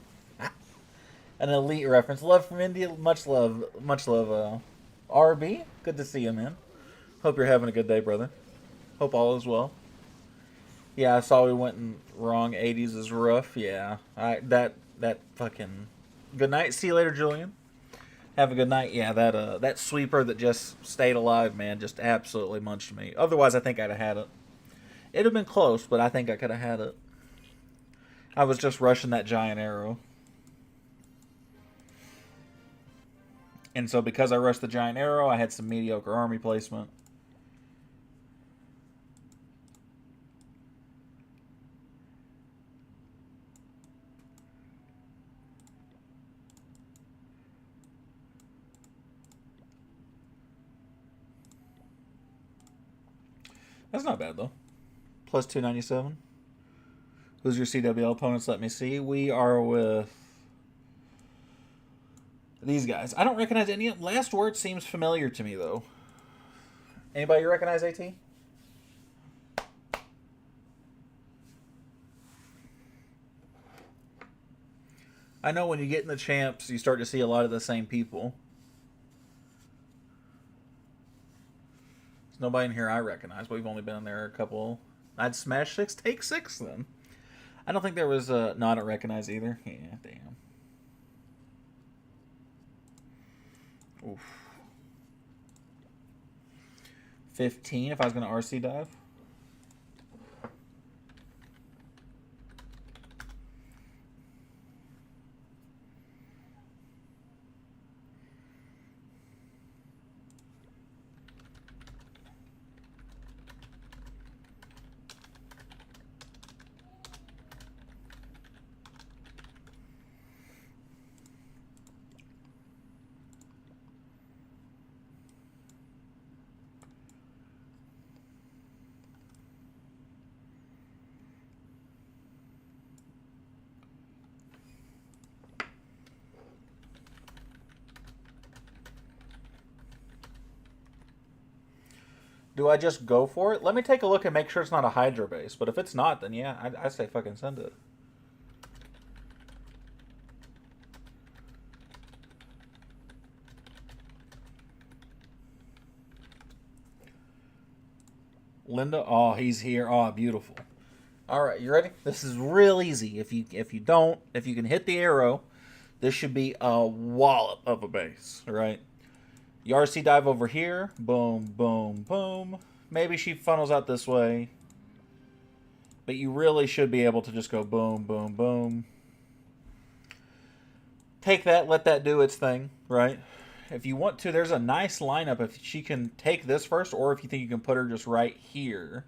An elite reference. Love from India. Much love. Much love, RB. Good to see you, man. Hope you're having a good day, brother. Hope all is well. Yeah, I saw we went in wrong. 80s is rough. Yeah. That fucking. Good night. See you later, Julian. Have a good night. Yeah, that sweeper that just stayed alive, man, just absolutely munched me. Otherwise, I think I'd have had it. It'd have been close, but I think I could have had it. I was just rushing that giant arrow. And so because I rushed the giant arrow, I had some mediocre army placement. That's not bad, though. Plus 297. Who's your CWL opponents? Let me see. We are with these guys. I don't recognize any. Last word seems familiar to me, though. Anybody recognize AT? I know when you get in the champs, you start to see a lot of the same people. There's nobody in here I recognize, but we've only been in there a couple. I'd smash 6, take 6 then. I don't think there was a... No, I don't recognize either. Yeah, damn. Oof. 15 if I was going to RC dive. Do I just go for it? Let me take a look and make sure it's not a Hydra base. But if it's not, then yeah, I say fucking send it. Linda, oh, he's here. Oh, beautiful. All right, you ready? This is real easy. If you can hit the arrow, this should be a wallop of a base, right? You RC dive over here. Boom, boom, boom. Maybe she funnels out this way. But you really should be able to just go boom, boom, boom. Take that, let that do its thing, right? If you want to, there's a nice lineup. If she can take this first, or if you think you can put her just right here,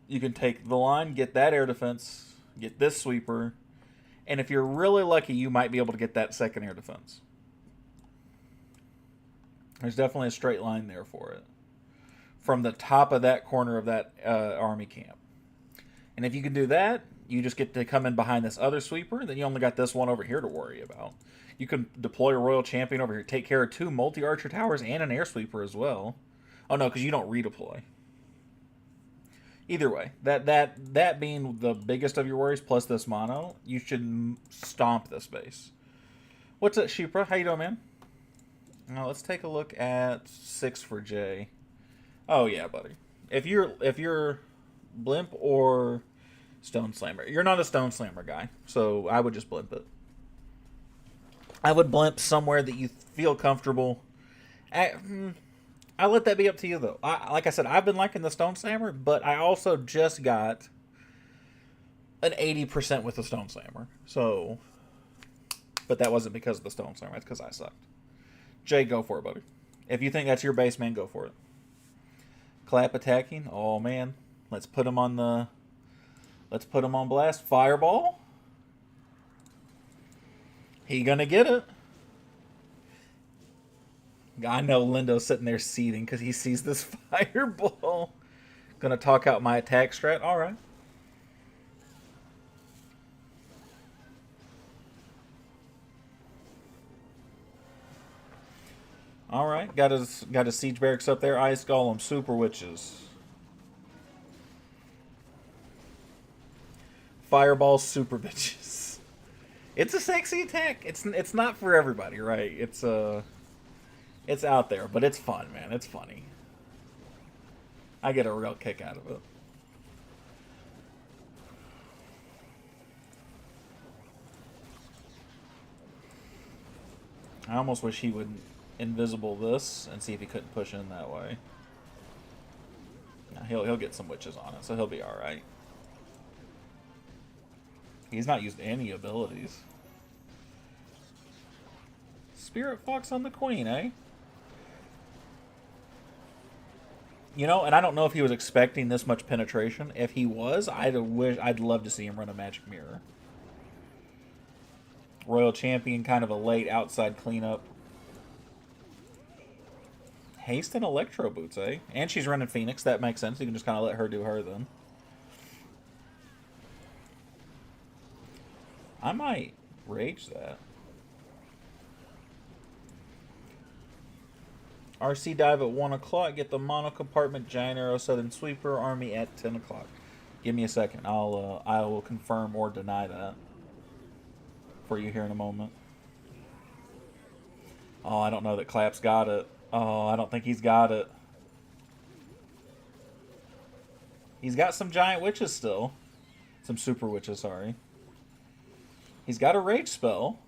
you can take the line, get that air defense, get this sweeper, and if you're really lucky, you might be able to get that second air defense. There's definitely a straight line there for it. From the top of that corner of that army camp. And if you can do that, you just get to come in behind this other sweeper. Then you only got this one over here to worry about. You can deploy a Royal Champion over here. Take care of 2 multi-archer towers and an air sweeper as well. Oh, no, because you don't redeploy. Either way, that being the biggest of your worries, plus this mono, you should stomp this base. What's up, Shupra? How you doing, man? Now let's take a look at 6 for Jay. Oh yeah, buddy. If you're blimp or stone slammer, you're not a stone slammer guy, so I would just blimp it. I would blimp somewhere that you feel comfortable. I'll let that be up to you, though. Like I said, I've been liking the Stone Slammer, but I also just got an 80% with the Stone Slammer. So, but that wasn't because of the Stone Slammer. That's because I sucked. Jay, go for it, buddy. If you think that's your base, man, go for it. Clap attacking. Oh, man. Let's put him on the... Let's put him on blast. Fireball. He gonna get it. I know Lindo's sitting there seething because he sees this fireball. Gonna talk out my attack strat. All right. All right. Got his siege barracks up there. Ice Golem, Super Witches, Fireball, Super Bitches. It's a sexy attack. It's not for everybody, right? It's out there, but it's fun, man. It's funny. I get a real kick out of it. I almost wish he would invisible this and see if he couldn't push in that way. Now, he'll get some witches on it, so he'll be all right. He's not used any abilities. Spirit Fox on the Queen, eh? You know, and I don't know if he was expecting this much penetration. If he was, I'd love to see him run a Magic Mirror. Royal Champion, kind of a late outside cleanup. Haste and Electro Boots, eh? And she's running Phoenix. That makes sense. You can just kind of let her do her then. I might rage that. RC dive at 1 o'clock. Get the mono compartment Giant Arrow Southern Sweeper Army at 10 o'clock. Give me a second. I will confirm or deny that for you here in a moment. Oh, I don't know that Clap's got it. Oh, I don't think he's got it. He's got some giant witches still. Some super witches, sorry. He's got a rage spell.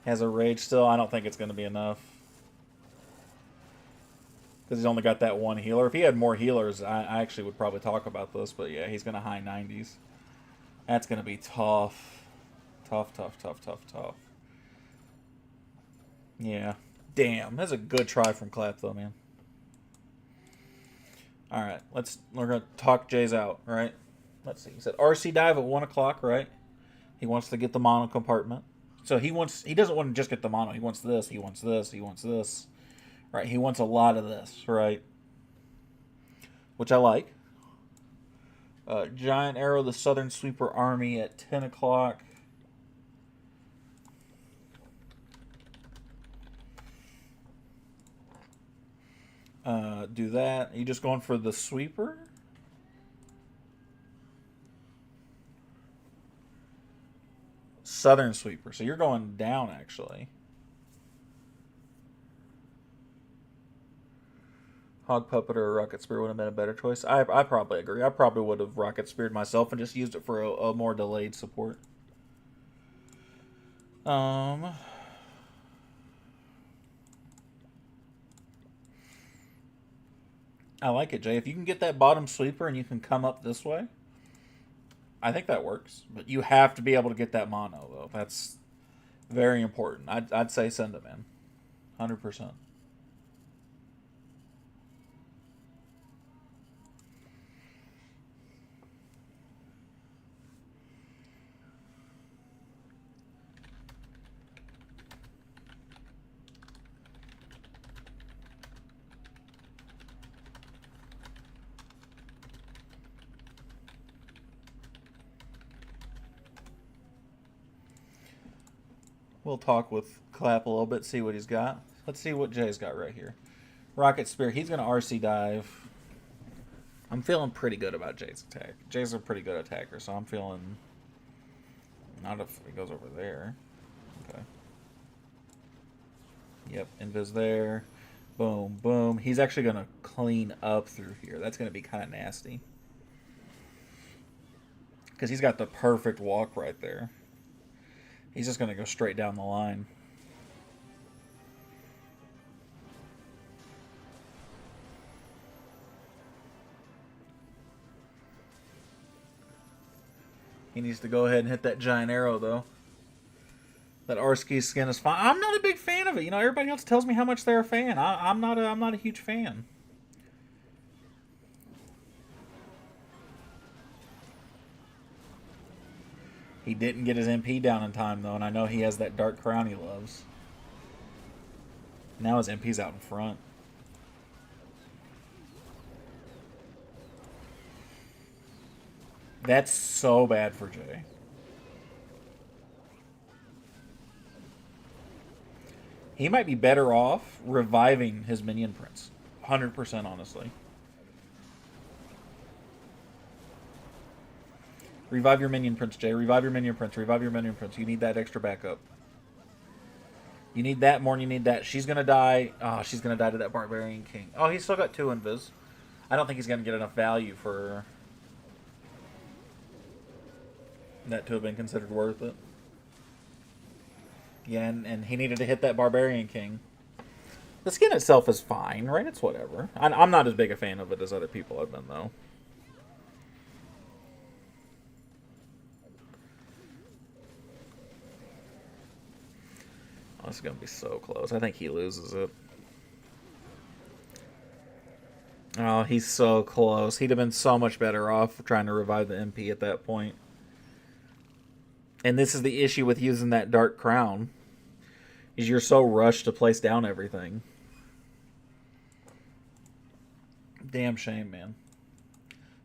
Has a rage still. I don't think it's going to be enough. Because he's only got that one healer. If he had more healers, I actually would probably talk about this. But yeah, he's going to high 90s. That's going to be tough. Tough, tough, tough, tough, tough. Yeah. Damn. That's a good try from Clap, though, man. Alright. We're going to talk Jay's out, right? Let's see. He said RC dive at 1 o'clock, right? He wants to get the mono compartment. So he doesn't want to just get the mono. He wants this, he wants this, he wants this. Right, he wants a lot of this, right? Which I like. Giant Arrow, the Southern Sweeper Army at 10 o'clock. Do that. Are you just going for the Sweeper? Southern Sweeper. So you're going down, actually. Hog Puppeter or Rocket Spear would have been a better choice. I probably agree. I probably would have Rocket Speared myself and just used it for a more delayed support. I like it, Jay. If you can get that bottom sweeper and you can come up this way, I think that works. But you have to be able to get that mono, though. That's very important. I'd say send it, man. 100%. We'll talk with Clap a little bit, see what he's got. Let's see what Jay's got right here. Rocket Spear, he's going to RC dive. I'm feeling pretty good about Jay's attack. Jay's a pretty good attacker, so I'm feeling... Not if he goes over there. Okay. Yep, invis there. Boom, boom. He's actually going to clean up through here. That's going to be kind of nasty. Because he's got the perfect walk right there. He's just going to go straight down the line. He needs to go ahead and hit that giant arrow, though. That Arski's skin is fine. I'm not a big fan of it. You know, everybody else tells me how much they're a fan. I'm not a huge fan. He didn't get his MP down in time, though, and I know he has that dark crown he loves. Now his MP's out in front. That's so bad for Jay. He might be better off reviving his minion prince. 100% honestly. Revive your minion prince, Jay. Revive your minion prince. Revive your minion prince. You need that extra backup. You need that more than you need that. She's going to die. Oh, she's going to die to that Barbarian King. Oh, he's still got 2 invis. I don't think he's going to get enough value for that to have been considered worth it. Yeah, and he needed to hit that Barbarian King. The skin itself is fine, right? It's whatever. I'm not as big a fan of it as other people have been, though. Oh, this is going to be so close. I think he loses it. Oh, he's so close. He'd have been so much better off trying to revive the MP at that point. And this is the issue with using that Dark Crown. Is you're so rushed to place down everything. Damn shame, man.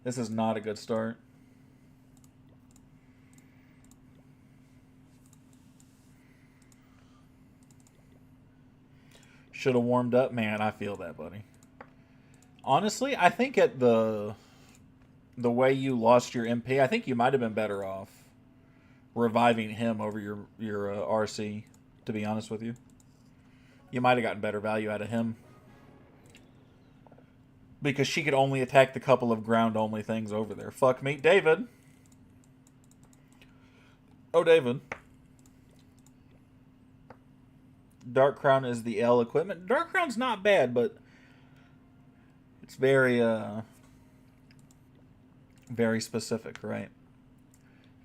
This is not a good start. Should have warmed up, man. I feel that, buddy. Honestly, I think at the way you lost your MP, I think you might have been better off reviving him over your RC. To be honest with you, you might have gotten better value out of him because she could only attack the couple of ground-only things over there. Fuck me, David. Oh, David. Dark Crown is the L equipment. Dark Crown's not bad, but it's very very specific, right?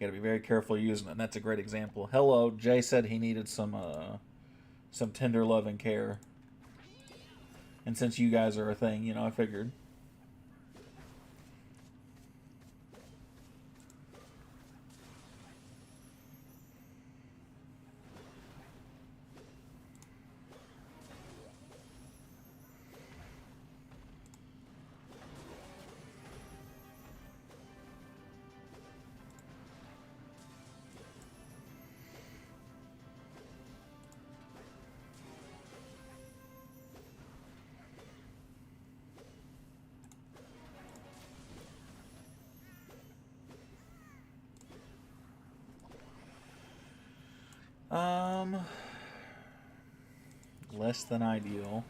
You gotta be very careful using it, and that's a great example. Hello, Jay said he needed some tender love and care. And since you guys are a thing, you know, I figured. Less than ideal.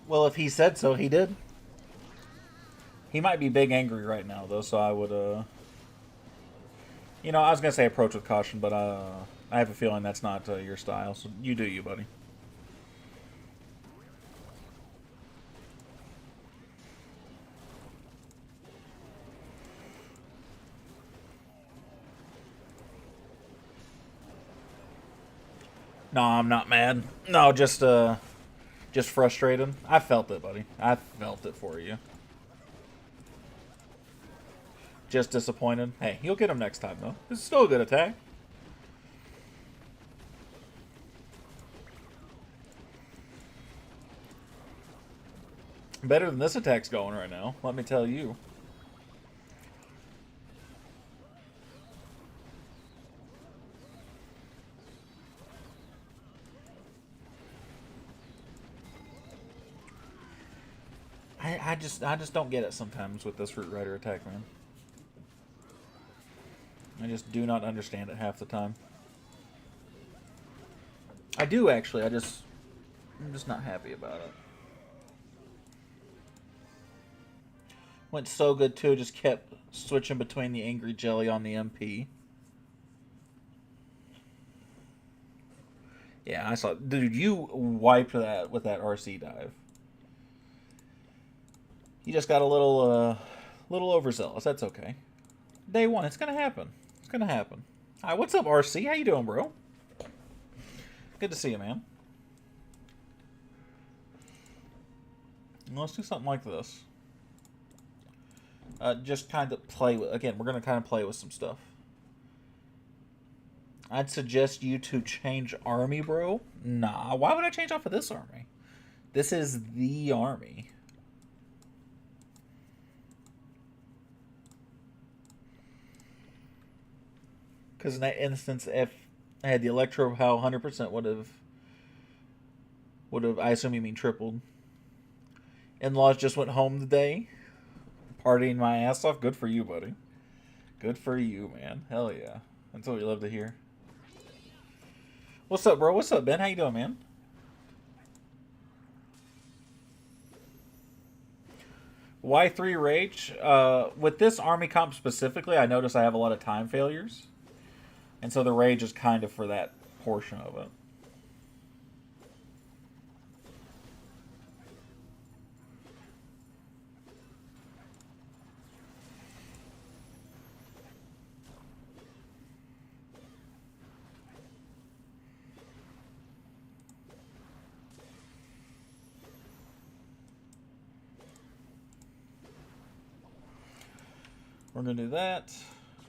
Well, if he said so, he did. He might be big angry right now, though, so I would, you know, I was going to say approach with caution, but I have a feeling that's not your style, so you do you, buddy. No, I'm not mad. No, just frustrated. I felt it, buddy. I felt it for you. Just disappointed. Hey, you'll get him next time, though. This is still a good attack. Better than this attack's going right now, let me tell you. I just don't get it sometimes with this Root Rider attack, man. I just do not understand it half the time. I do actually. I'm just not happy about it. Went so good too. Just kept switching between the Angry Jelly on the MP. Yeah, I saw. Dude, you wiped that with that RC dive. You just got a little overzealous. That's okay. Day one, it's gonna happen. It's gonna happen. Hi, what's up, RC? How you doing, bro? Good to see you, man. Let's do something like this. Just kind of play with. Again, we're gonna kind of play with some stuff. I'd suggest you to change army, bro. Nah, why would I change off of this army? This is the army. Because in that instance, if I had the Electro, how 100% would have, I assume you mean tripled. In-laws just went home today, partying my ass off. Good for you, buddy. Good for you, man. Hell yeah. That's what we love to hear. What's up, bro? What's up, Ben? How you doing, man? Y3 Rage. With this army comp specifically, I notice I have a lot of time failures. And so the Rage is kind of for that portion of it. We're going to do that.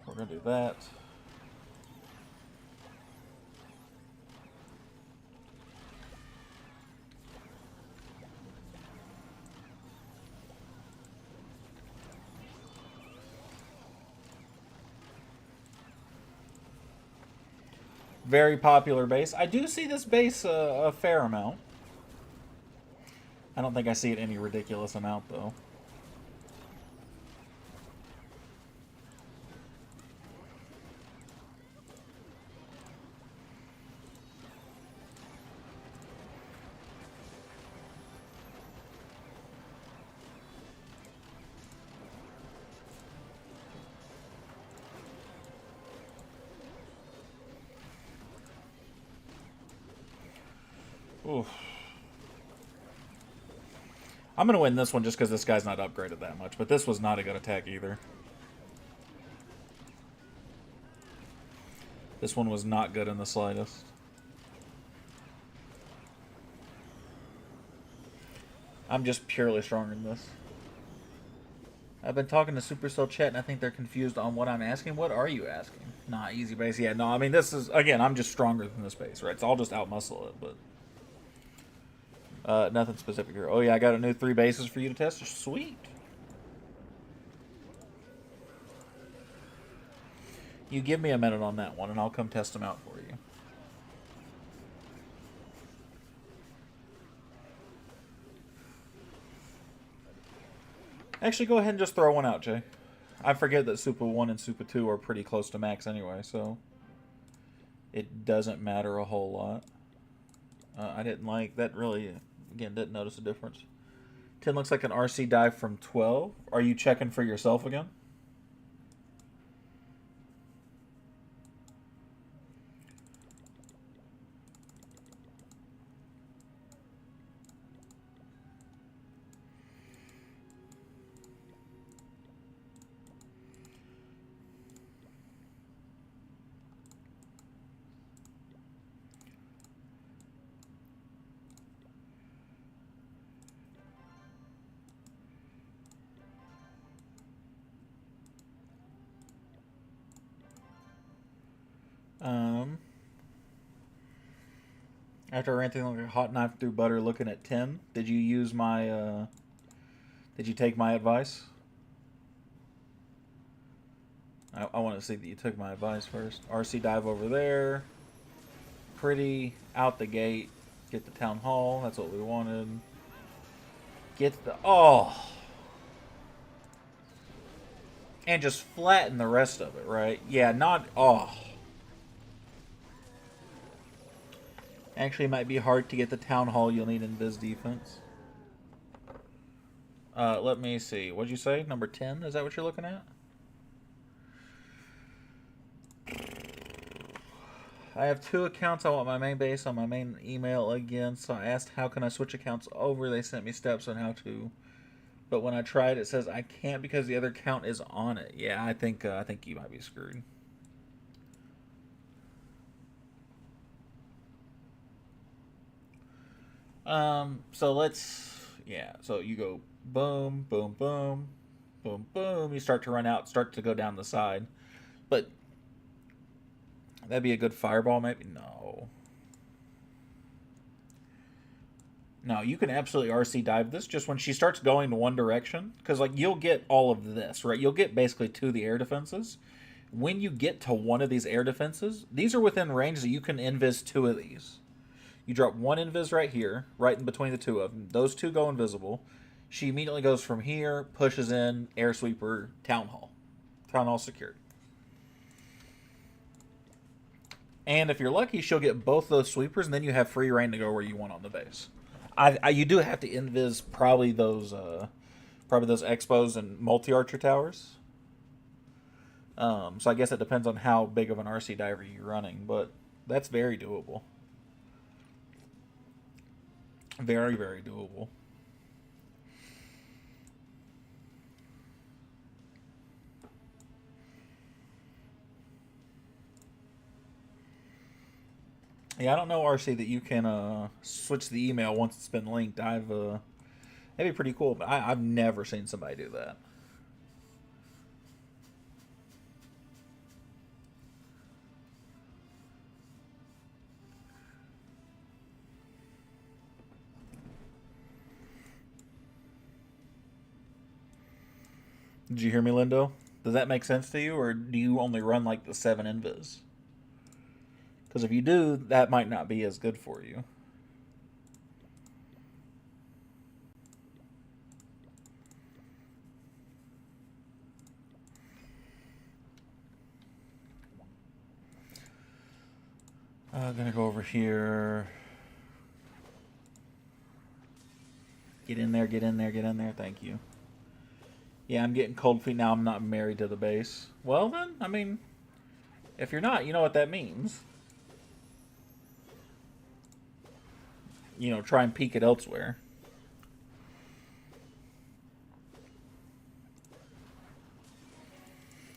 We're going to do that. Very popular base. I do see this base a fair amount. I don't think I see it any ridiculous amount, though. Oof. I'm going to win this one just because this guy's not upgraded that much. But this was not a good attack either. This one was not good in the slightest. I'm just purely stronger than this. I've been talking to Supercell chat and I think they're confused on what I'm asking. What are you asking? Nah, easy base. Yeah, no, I mean, this is, again, I'm just stronger than this base, right? It's all just out-muscle it, but... nothing specific here. Oh yeah, I got a new 3 bases for you to test. Sweet. You give me a minute on that one, and I'll come test them out for you. Actually, go ahead and just throw one out, Jay. I forget that Super 1 and Super 2 are pretty close to max anyway, so it doesn't matter a whole lot. I didn't like that really. Again, didn't notice a difference. 10 looks like an RC dive from 12. Are you checking for yourself again? After I ran through like a hot knife through butter looking at 10, did you use my, did you take my advice? I want to see that you took my advice first. RC dive over there. Pretty out the gate. Get the town hall. That's what we wanted. Get the... Oh. And just flatten the rest of it, right? Yeah, not... Oh. Actually, it might be hard to get the Town Hall you'll need in Viz defense. Let me see. What'd you say? Number 10? Is that what you're looking at? I have 2 accounts. I want my main base on my main email again. So I asked how can I switch accounts over. They sent me steps on how to. But when I tried, it says I can't because the other account is on it. Yeah, I think you might be screwed. So let's, yeah. So you go boom, boom, boom, boom, boom. You start to run out, start to go down the side. But that'd be a good fireball, maybe? No. No, you can absolutely RC dive this just when she starts going to one direction. Because, like, you'll get all of this, right? You'll get basically 2 of the air defenses. When you get to one of these air defenses, these are within range that you can invis 2 of these. You drop 1 invis right here, right in between the 2 of them. Those 2 go invisible. She immediately goes from here, pushes in, air sweeper, Town Hall. Town Hall secured. And if you're lucky, she'll get both those sweepers, and then you have free reign to go where you want on the base. You do have to invis probably those expos and multi-archer towers. So I guess it depends on how big of an RC diver you're running, but that's very doable. Very, very doable. Yeah, I don't know, RC, that you can switch the email once it's been linked. That'd be pretty cool, but I've never seen somebody do that. Did you hear me, Lindo? Does that make sense to you, or do you only run like the 7 invis? Because if you do, that might not be as good for you. I'm gonna go over here. Get in there, get in there, get in there. Thank you. Yeah, I'm getting cold feet now. I'm not married to the base. Well, then, I mean, if you're not, you know what that means. You know, try and peek it elsewhere.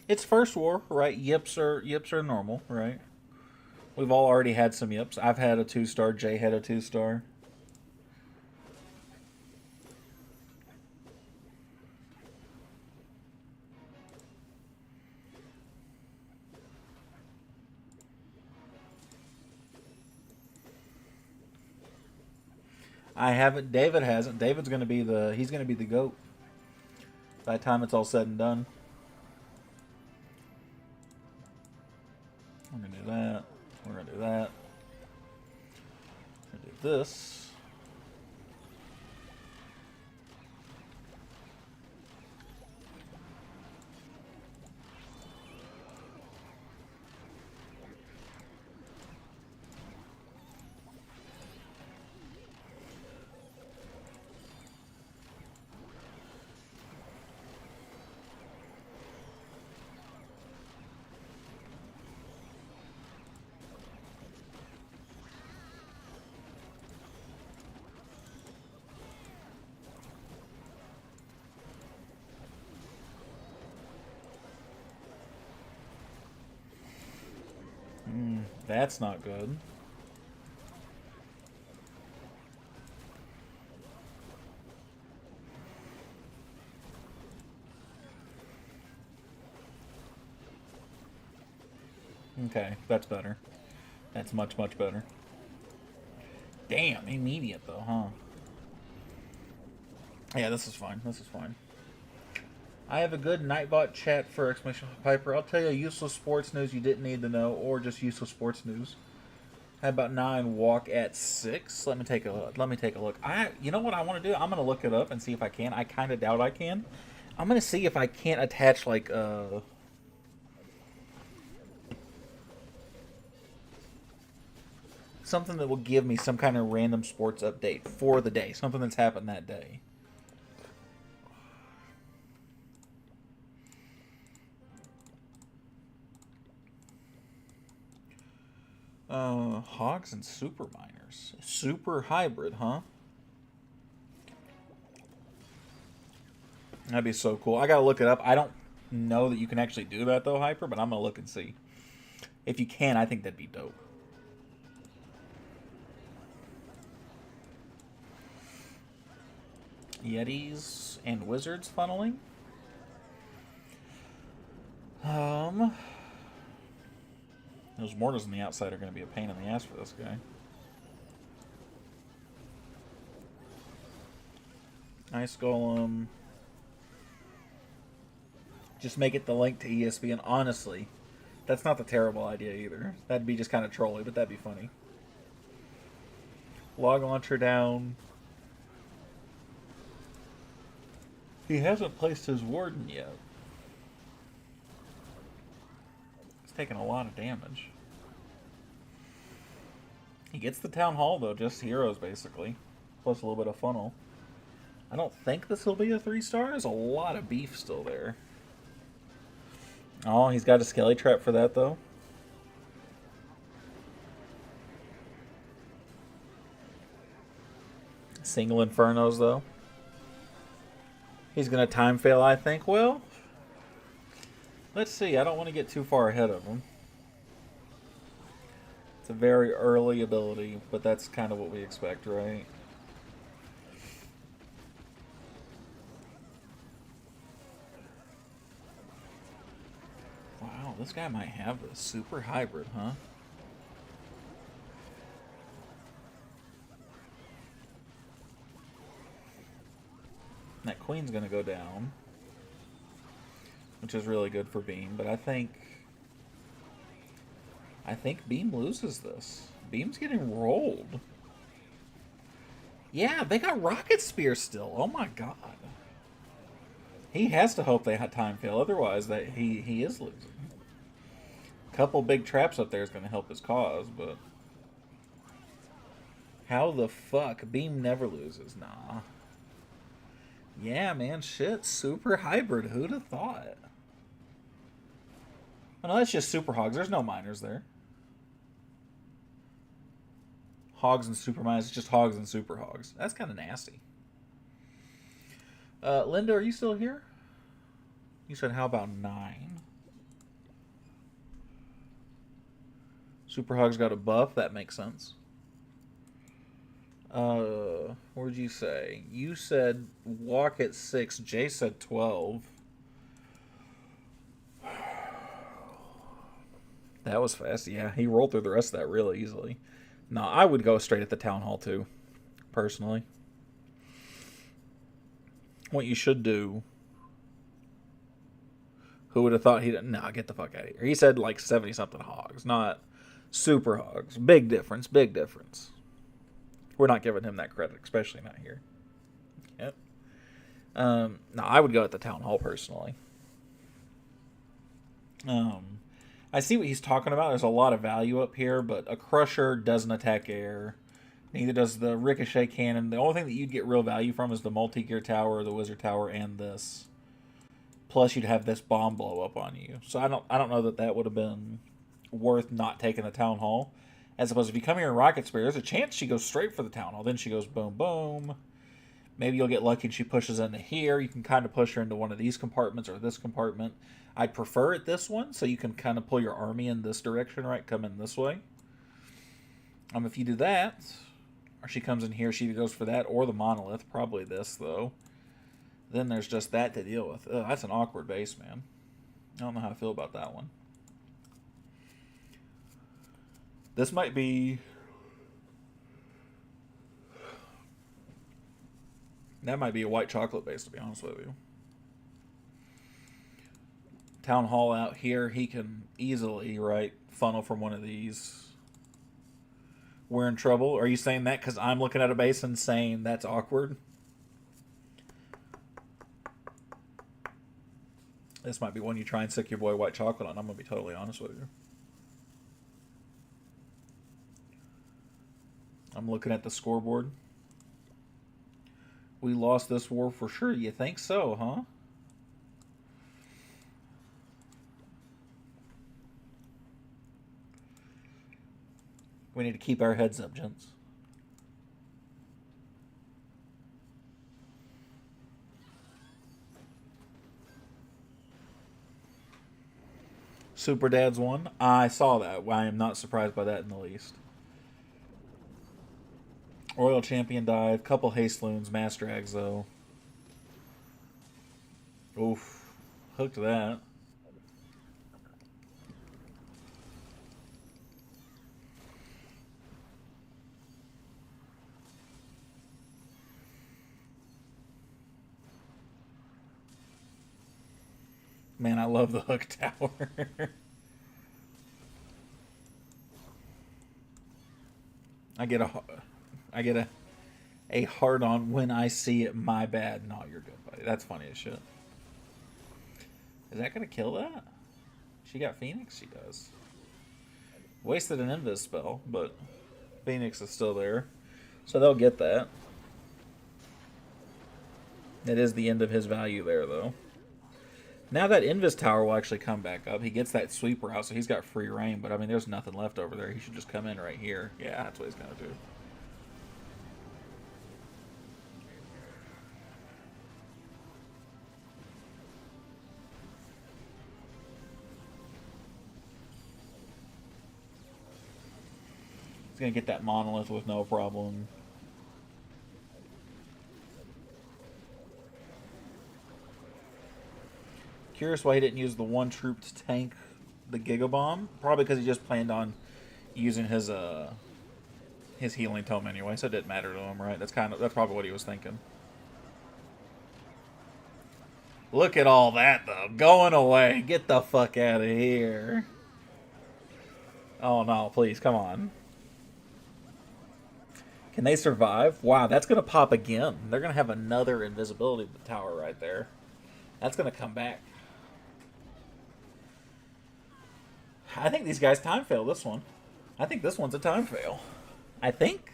It's first war, right? Yips are normal, right? We've all already had some yips. I've had a 2-star. Jay had a 2-star. I haven't. David hasn't. David's gonna be he's gonna be the GOAT by the time it's all said and done. We're gonna do that. We're gonna do that. We're gonna do this. That's not good. Okay, that's better. That's much, much better. Damn, immediate though, huh? Yeah, this is fine. This is fine. I have a good Nightbot chat for exclamation Piper. I'll tell you useless sports news you didn't need to know, or just useless sports news. How about 9? Walk at 6. Let me take a look. You know what I want to do? I'm gonna look it up and see if I can. I kind of doubt I can. I'm gonna see if I can't attach like something that will give me some kind of random sports update for the day. Something that's happened that day. Hogs and super miners. Super hybrid, huh? That'd be so cool. I gotta look it up. I don't know that you can actually do that though, Hyper, but I'm gonna look and see. If you can, I think that'd be dope. Yetis and wizards funneling. Those mortals on the outside are going to be a pain in the ass for this guy. Ice Golem. Just make it the link to ESPN. Honestly, that's not the terrible idea either. That'd be just kind of trolly, but that'd be funny. Log launcher down. He hasn't placed his warden yet. He's taking a lot of damage. He gets the town hall though, just heroes basically, plus a little bit of funnel. I don't think this will be a 3-star. There's a lot of beef still there. Oh, he's got a skelly trap for that though. Single infernos though. He's going to time fail, I think. Well, let's see. I don't want to get too far ahead of him. It's a very early ability, but that's kind of what we expect, right? Wow, this guy might have this. Super hybrid, huh? That queen's going to go down, which is really good for Beam, but I think Beam loses this. Beam's getting rolled. Yeah, they got Rocket Spear still. Oh my god. He has to hope they time fail, otherwise that he is losing. A couple big traps up there is going to help his cause, but how the fuck? Beam never loses. Nah. Yeah, man, shit. Super hybrid. Who'd have thought? Oh, no, that's just super hogs. There's no miners there. Hogs and super miners. It's just hogs and super hogs. That's kind of nasty. Linda, are you still here? You said, how about 9? Super hogs got a buff. That makes sense. What did you say? You said walk at 6. Jay said 12. That was fast. Yeah, he rolled through the rest of that real easily. No, I would go straight at the town hall too, personally. What you should do. Who would have thought he'd... Nah, get the fuck out of here. He said like 70-something hogs, not super hogs. Big difference, big difference. We're not giving him that credit, especially not here. Yep. No, I would go at the town hall personally. I see what he's talking about. There's a lot of value up here, but a crusher doesn't attack air. Neither does the ricochet cannon. The only thing that you'd get real value from is the multi-gear tower, the wizard tower, and this. Plus, you'd have this bomb blow up on you. So I don't know that would have been worth not taking the town hall. As opposed to if you come here in Rocket Spear, there's a chance she goes straight for the town hall. Then she goes boom, boom. Maybe you'll get lucky and she pushes into here. You can kind of push her into one of these compartments or this compartment. I'd prefer it this one, so you can kind of pull your army in this direction, right? Come in this way. If you do that, or she comes in here, she either goes for that or the monolith. Probably this, though. Then there's just that to deal with. Ugh, that's an awkward base, man. I don't know how I feel about that one. This might be... That might be a white chocolate base, to be honest with you. Town hall out here, he can easily, right, funnel from one of these. we're in trouble. Are you saying that because I'm looking at a base and saying that's awkward? This might be one you try and sick your boy white chocolate on. I'm going to be totally honest with you. I'm looking at the scoreboard. We lost this war for sure. You think so, huh? We need to keep our heads up, gents. Super Dads won. I saw that. I am not surprised by that in the least. Royal Champion dive. Couple haste loons. Mass drags, though. Oof. Hooked that. Man, I love the hook tower. I get a hard on when I see it. My bad. No, you're good, buddy. That's funny as shit. Is that gonna kill that? She got Phoenix? She does. Wasted an Invis spell, but Phoenix is still there. So they'll get that. It is the end of his value there, though. Now that Invis Tower will actually come back up. He gets that sweeper out, so he's got free reign. But, I mean, there's nothing left over there. He should just come in right here. Yeah, that's what he's going to do. He's going to get that monolith with no problem. Curious why he didn't use the one troop to tank the Giga Bomb. Probably because he just planned on using his healing tome anyway, so it didn't matter to him, right? That's probably what he was thinking. Look at all that though. Going away. Get the fuck out of here. Oh no, please, come on. Can they survive? Wow, that's gonna pop again. They're gonna have another invisibility tower right there. That's gonna come back. I think these guys time fail this one. I think this one's a time fail. I think.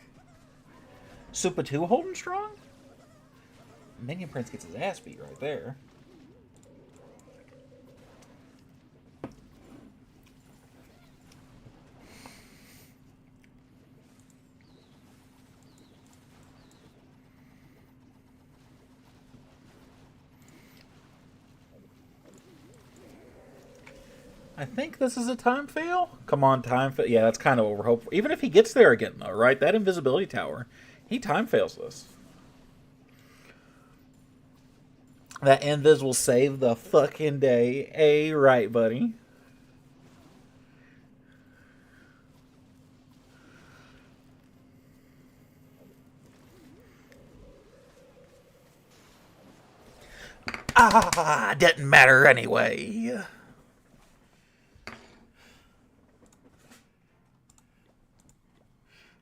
Super 2 holding strong? Minion Prince gets his ass beat right there. I think this is a time fail. Come on, time fail. Yeah, that's kind of what we're hoping for. Even if he gets there again, though, right? That invisibility tower, he time fails this. That invis will save the fucking day. Right, buddy. Doesn't matter anyway.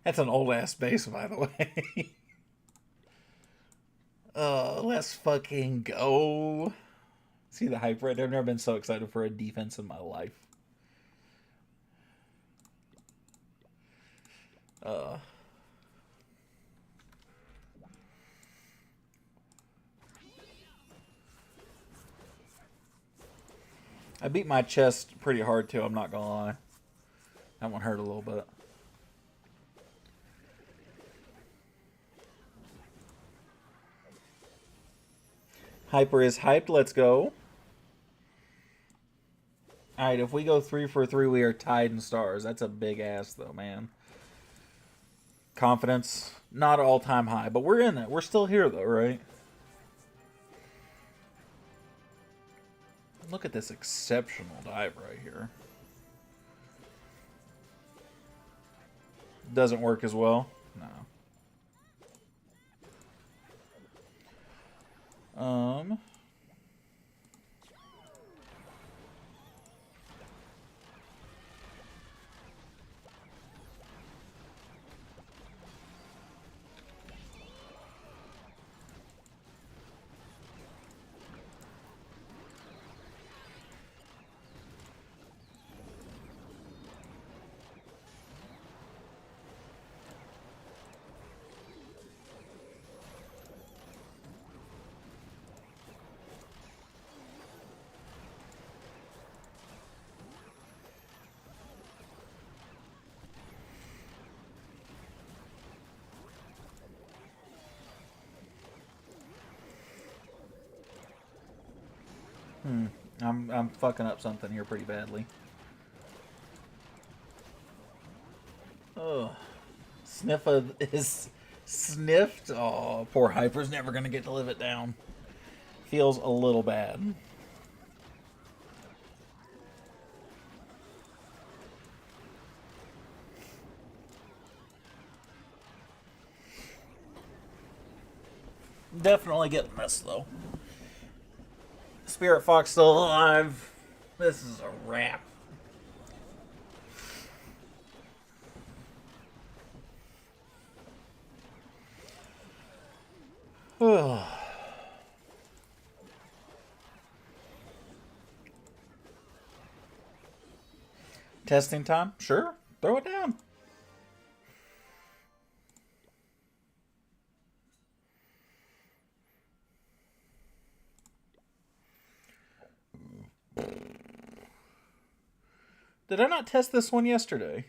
That's an old ass base, by the way. Let's fucking go. See the hype right there? I've never been so excited for a defense in my life. I beat my chest pretty hard too, I'm not gonna lie. That one hurt a little bit. Hyper is hyped. Let's go. Alright, if we go 3 for 3, we are tied in stars. That's a big ass, though, man. Confidence, not all-time high, but we're in it. We're still here, though, right? Look at this exceptional dive right here. Doesn't work as well. No. I'm fucking up something here pretty badly. Oh, Sniffa is sniffed. Oh, poor Hyper's never gonna get to live it down. Feels a little bad. Definitely getting this though. Spirit Fox still alive. This is a wrap. Testing time? Sure. Throw it down. Did I not test this one yesterday?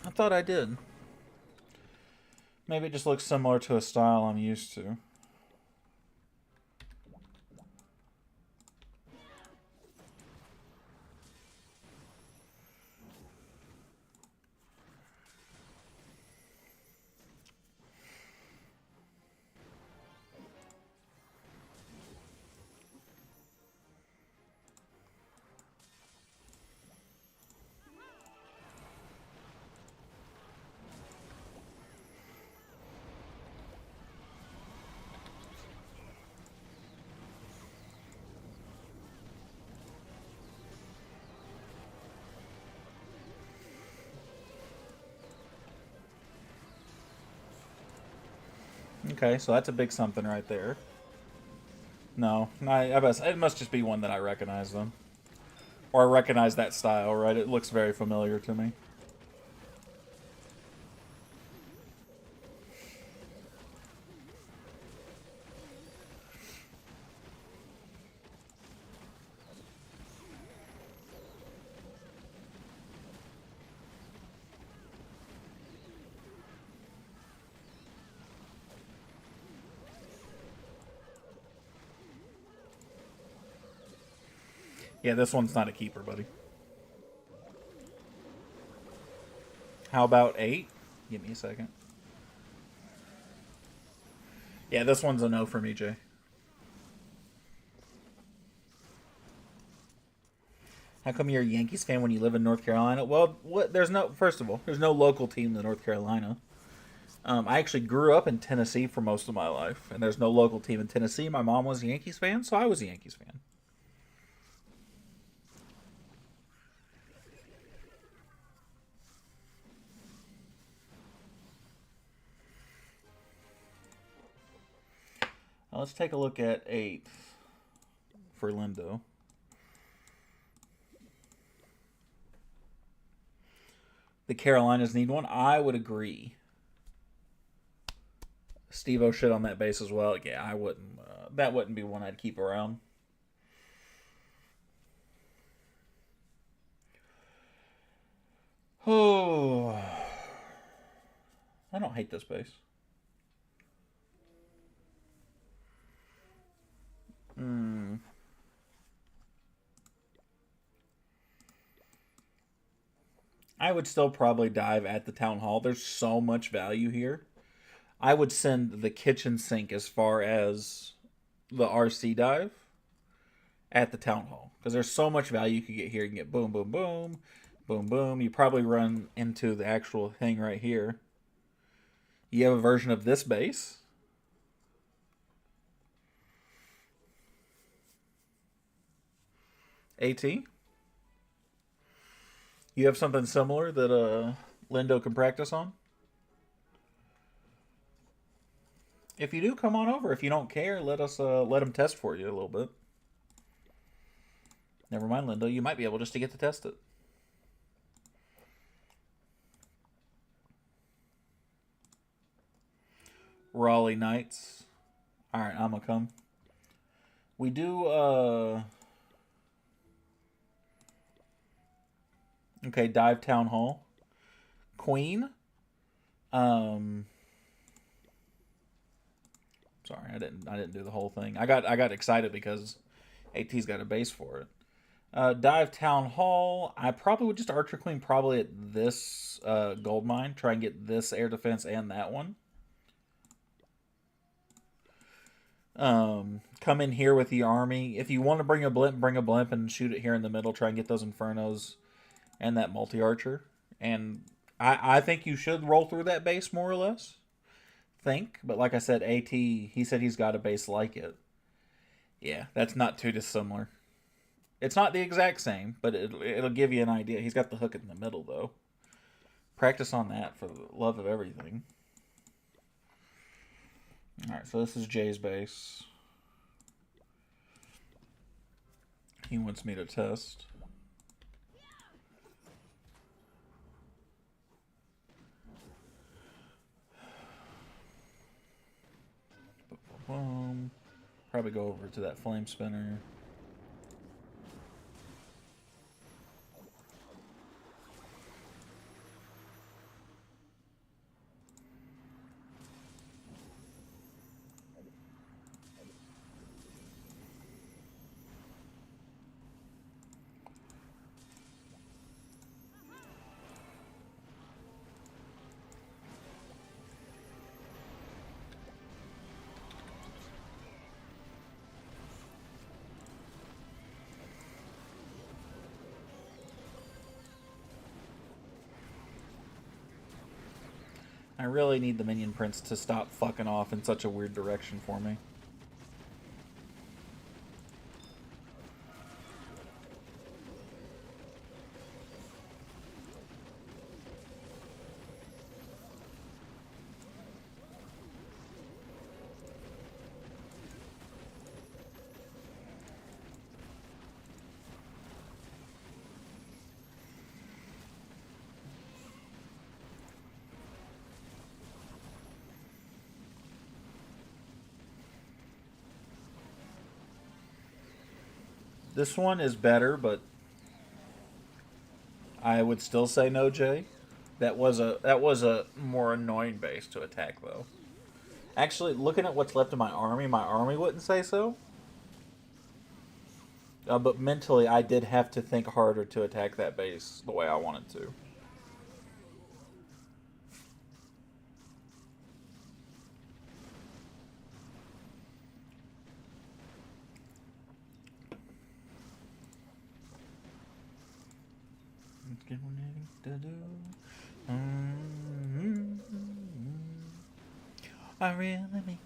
I thought I did. Maybe it just looks similar to a style I'm used to. Okay, so that's a big something right there. No, it must just be one that I recognize then. Or I recognize that style, right? It looks very familiar to me. Yeah, this one's not a keeper, buddy. How about 8? Give me a second. Yeah, this one's a no for me, Jay. How come you're a Yankees fan when you live in North Carolina? Well, what? There's no. First of all, there's no local team in North Carolina. I actually grew up in Tennessee for most of my life, and there's no local team in Tennessee. My mom was a Yankees fan, so I was a Yankees fan. Now let's take a look at 8 for Lindo. The Carolinas need one. I would agree. Steve-O shit on that base as well. Yeah, I wouldn't. That wouldn't be one I'd keep around. Oh, I don't hate this base. I would still probably dive at the town hall. There's so much value here. I would send the kitchen sink as far as the RC dive at the town hall because there's so much value you could get here. You can get boom, boom, boom, boom, boom. You probably run into the actual thing right here. You have a version of this base. AT. You have something similar that Lindo can practice on. If you do, come on over. If you don't care, let him test for you a little bit. Never mind, Lindo. You might be able just to get to test it. Raleigh Knights. All right, I'm gonna come. We do. Okay, Dive Town Hall. Queen. Um. Sorry, I didn't do the whole thing. I got excited because AT's got a base for it. Dive Town Hall. I probably would just Archer Queen probably at this gold mine. Try and get this air defense and that one. Come in here with the army. If you want to bring a blimp and shoot it here in the middle. Try and get those Infernos and that multi-archer. And I think you should roll through that base more or less. But like I said, AT, he said he's got a base like it. Yeah, that's not too dissimilar. It's not the exact same, but it'll give you an idea. He's got the hook in the middle, though. Practice on that for the love of everything. Alright, so this is Jay's base. He wants me to test. Probably go over to that flame spinner. I really need the minion prince to stop fucking off in such a weird direction for me. This one is better, but I would still say no, Jay. That was a more annoying base to attack, though. Actually, looking at what's left of my army wouldn't say so. But mentally, I did have to think harder to attack that base the way I wanted to. I really mean.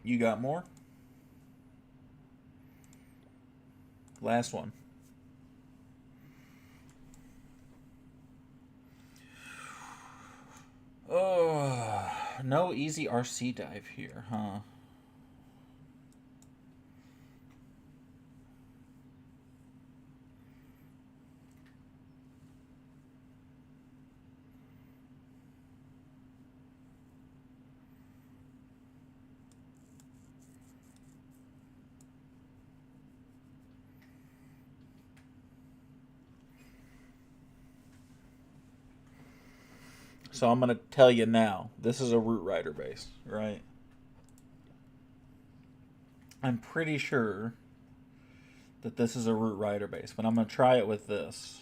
You got more? Last one. Oh, no easy RC dive here, huh? So I'm going to tell you now, this is a Root Rider base, right? I'm pretty sure that this is a Root Rider base, but I'm going to try it with this.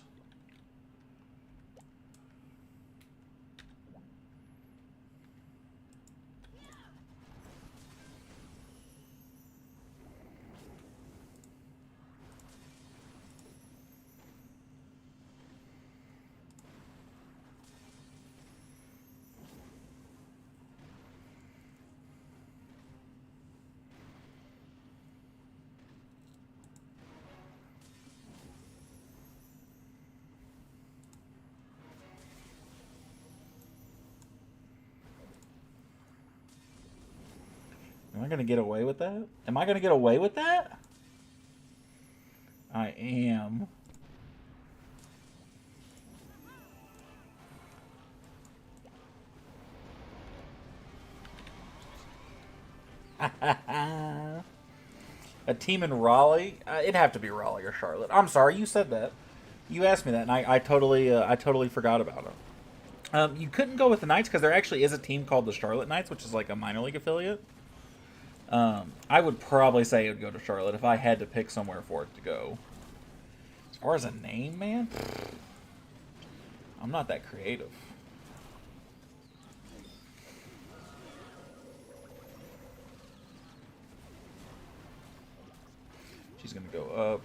Am I going to get away with that? Am I going to get away with that? I am. A team in Raleigh? It'd have to be Raleigh or Charlotte. I'm sorry, you said that. You asked me that, and I totally forgot about it. You couldn't go with the Knights because there actually is a team called the Charlotte Knights, which is like a minor league affiliate. I would probably say it would go to Charlotte if I had to pick somewhere for it to go. As far as a name, man, I'm not that creative. She's going to go up.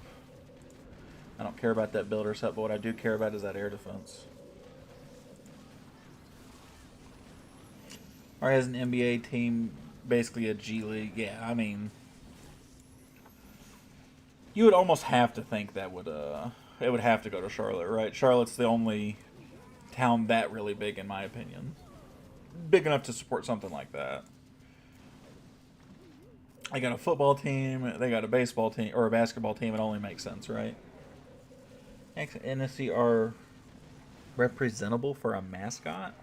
I don't care about that builder set, but what I do care about is that air defense. Or has an NBA team, basically a G League. Yeah, I mean, you would almost have to think that it would have to go to Charlotte, right? Charlotte's the only town that really big, in my opinion. Big enough to support something like that. They got a football team, they got a baseball team, or a basketball team. It only makes sense, right? NSC are representable for a mascot?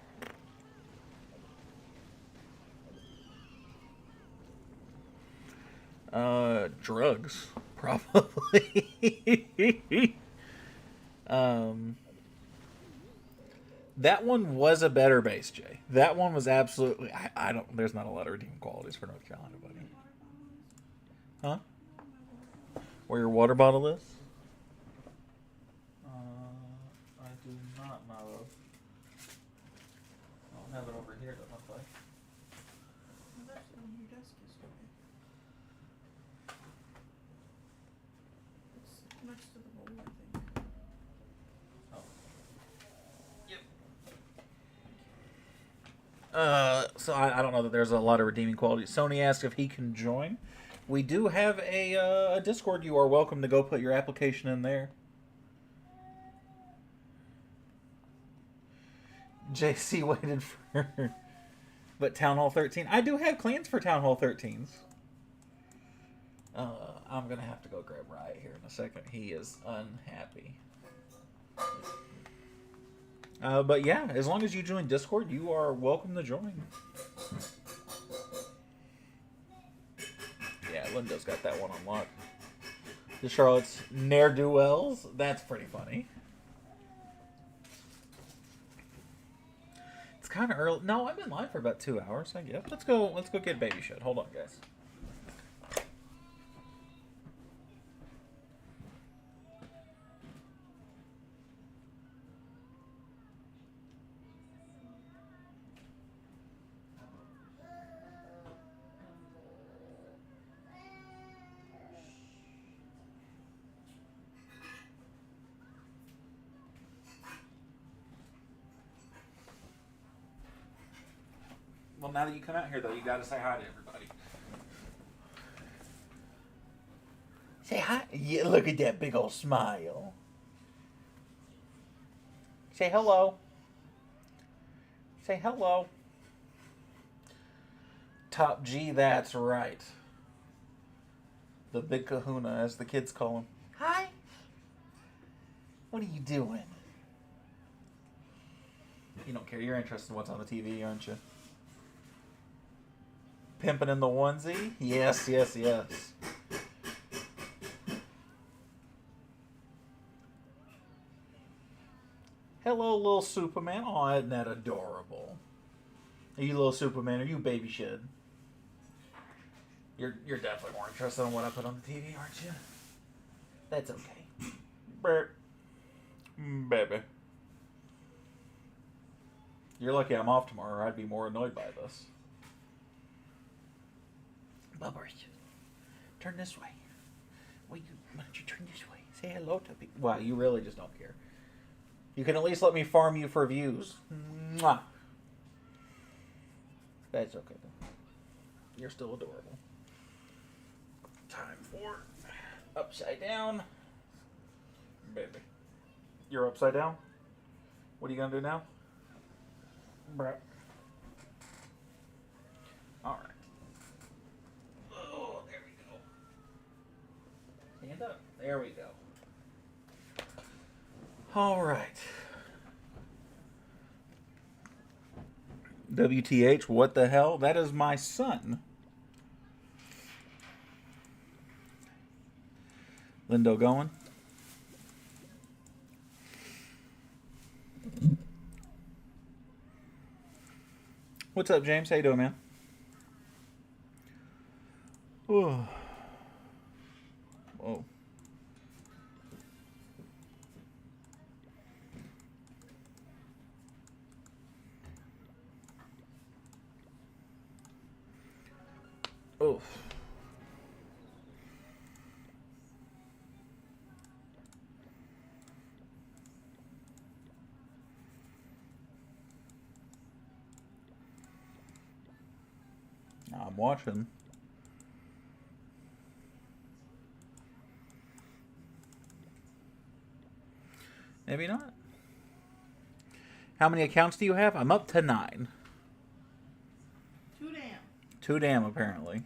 Drugs, probably. That one was a better base, Jay. That one was absolutely. I don't. There's not a lot of redeeming qualities for North Carolina, buddy. Huh? Where your water bottle is? I do not, my love. I don't have it over here. It doesn't look like. That's on your desk yesterday. It's next to the bowl, I think. Oh. Yep. So I don't know that there's a lot of redeeming qualities. Sony asked if he can join. We do have a Discord. You are welcome to go put your application in there. JC waited for... But Town Hall 13. I do have clans for Town Hall 13s. I'm going to have to go grab Riot here in a second. He is unhappy. But yeah, as long as you join Discord, you are welcome to join. Yeah, Linda's got that one unlocked. The Charlotte's ne'er-do-wells. That's pretty funny. It's kind of early. No, I'm in line for about 2 hours, I guess. Let's go get baby shit. Hold on, guys. Well, now that you come out here, though, you got to say hi to everybody. Say hi. Yeah, look at that big old smile. Say hello. Say hello. Top G, that's right. The big kahuna, as the kids call him. Hi. What are you doing? You don't care. You're interested in what's on the TV, aren't you? Pimping in the onesie? Yes, yes, yes. Hello, little Superman. Oh, isn't that adorable? Are you little Superman? Are you baby shed? You're definitely more interested in what I put on the TV, aren't you? That's okay. Burp. Baby. You're lucky I'm off tomorrow, or I'd be more annoyed by this. Bubba, turn this way. Why don't you turn this way? Say hello to people. Wow, you really just don't care. You can at least let me farm you for views. Mwah. That's okay, though. You're still adorable. Time for upside down. Baby. You're upside down? What are you going to do now? Bruh. Alright. Oh, there we go. Stand up. There we go. Alright. WTH, what the hell? That is my son. Lindo going. What's up, James? How you doing, man? Whoa. Whoa. Oh. I'm watching. Maybe not. How many accounts do you have? I'm up to 9. Too damn. Too damn, apparently.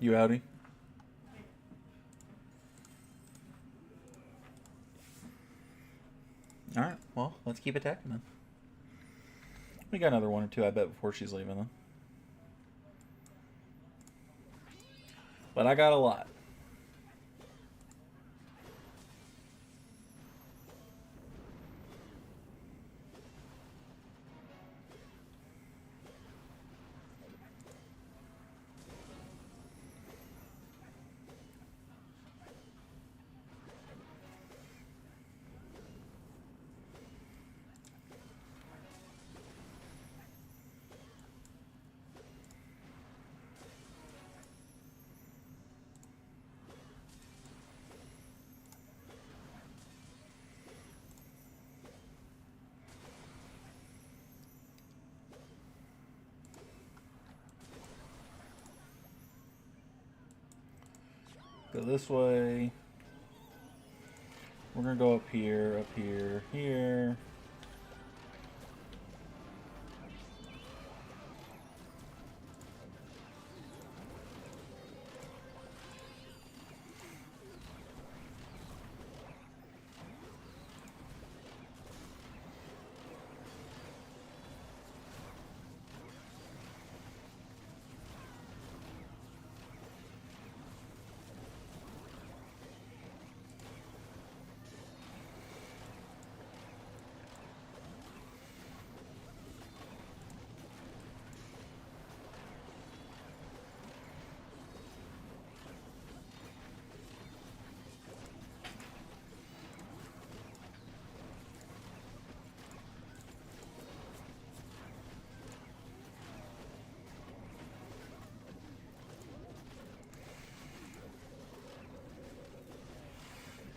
You outie? Alright, well, let's keep attacking then. We got another 1 or 2, I bet, before she's leaving then. But I got a lot. Go this way. We're gonna go up here, here.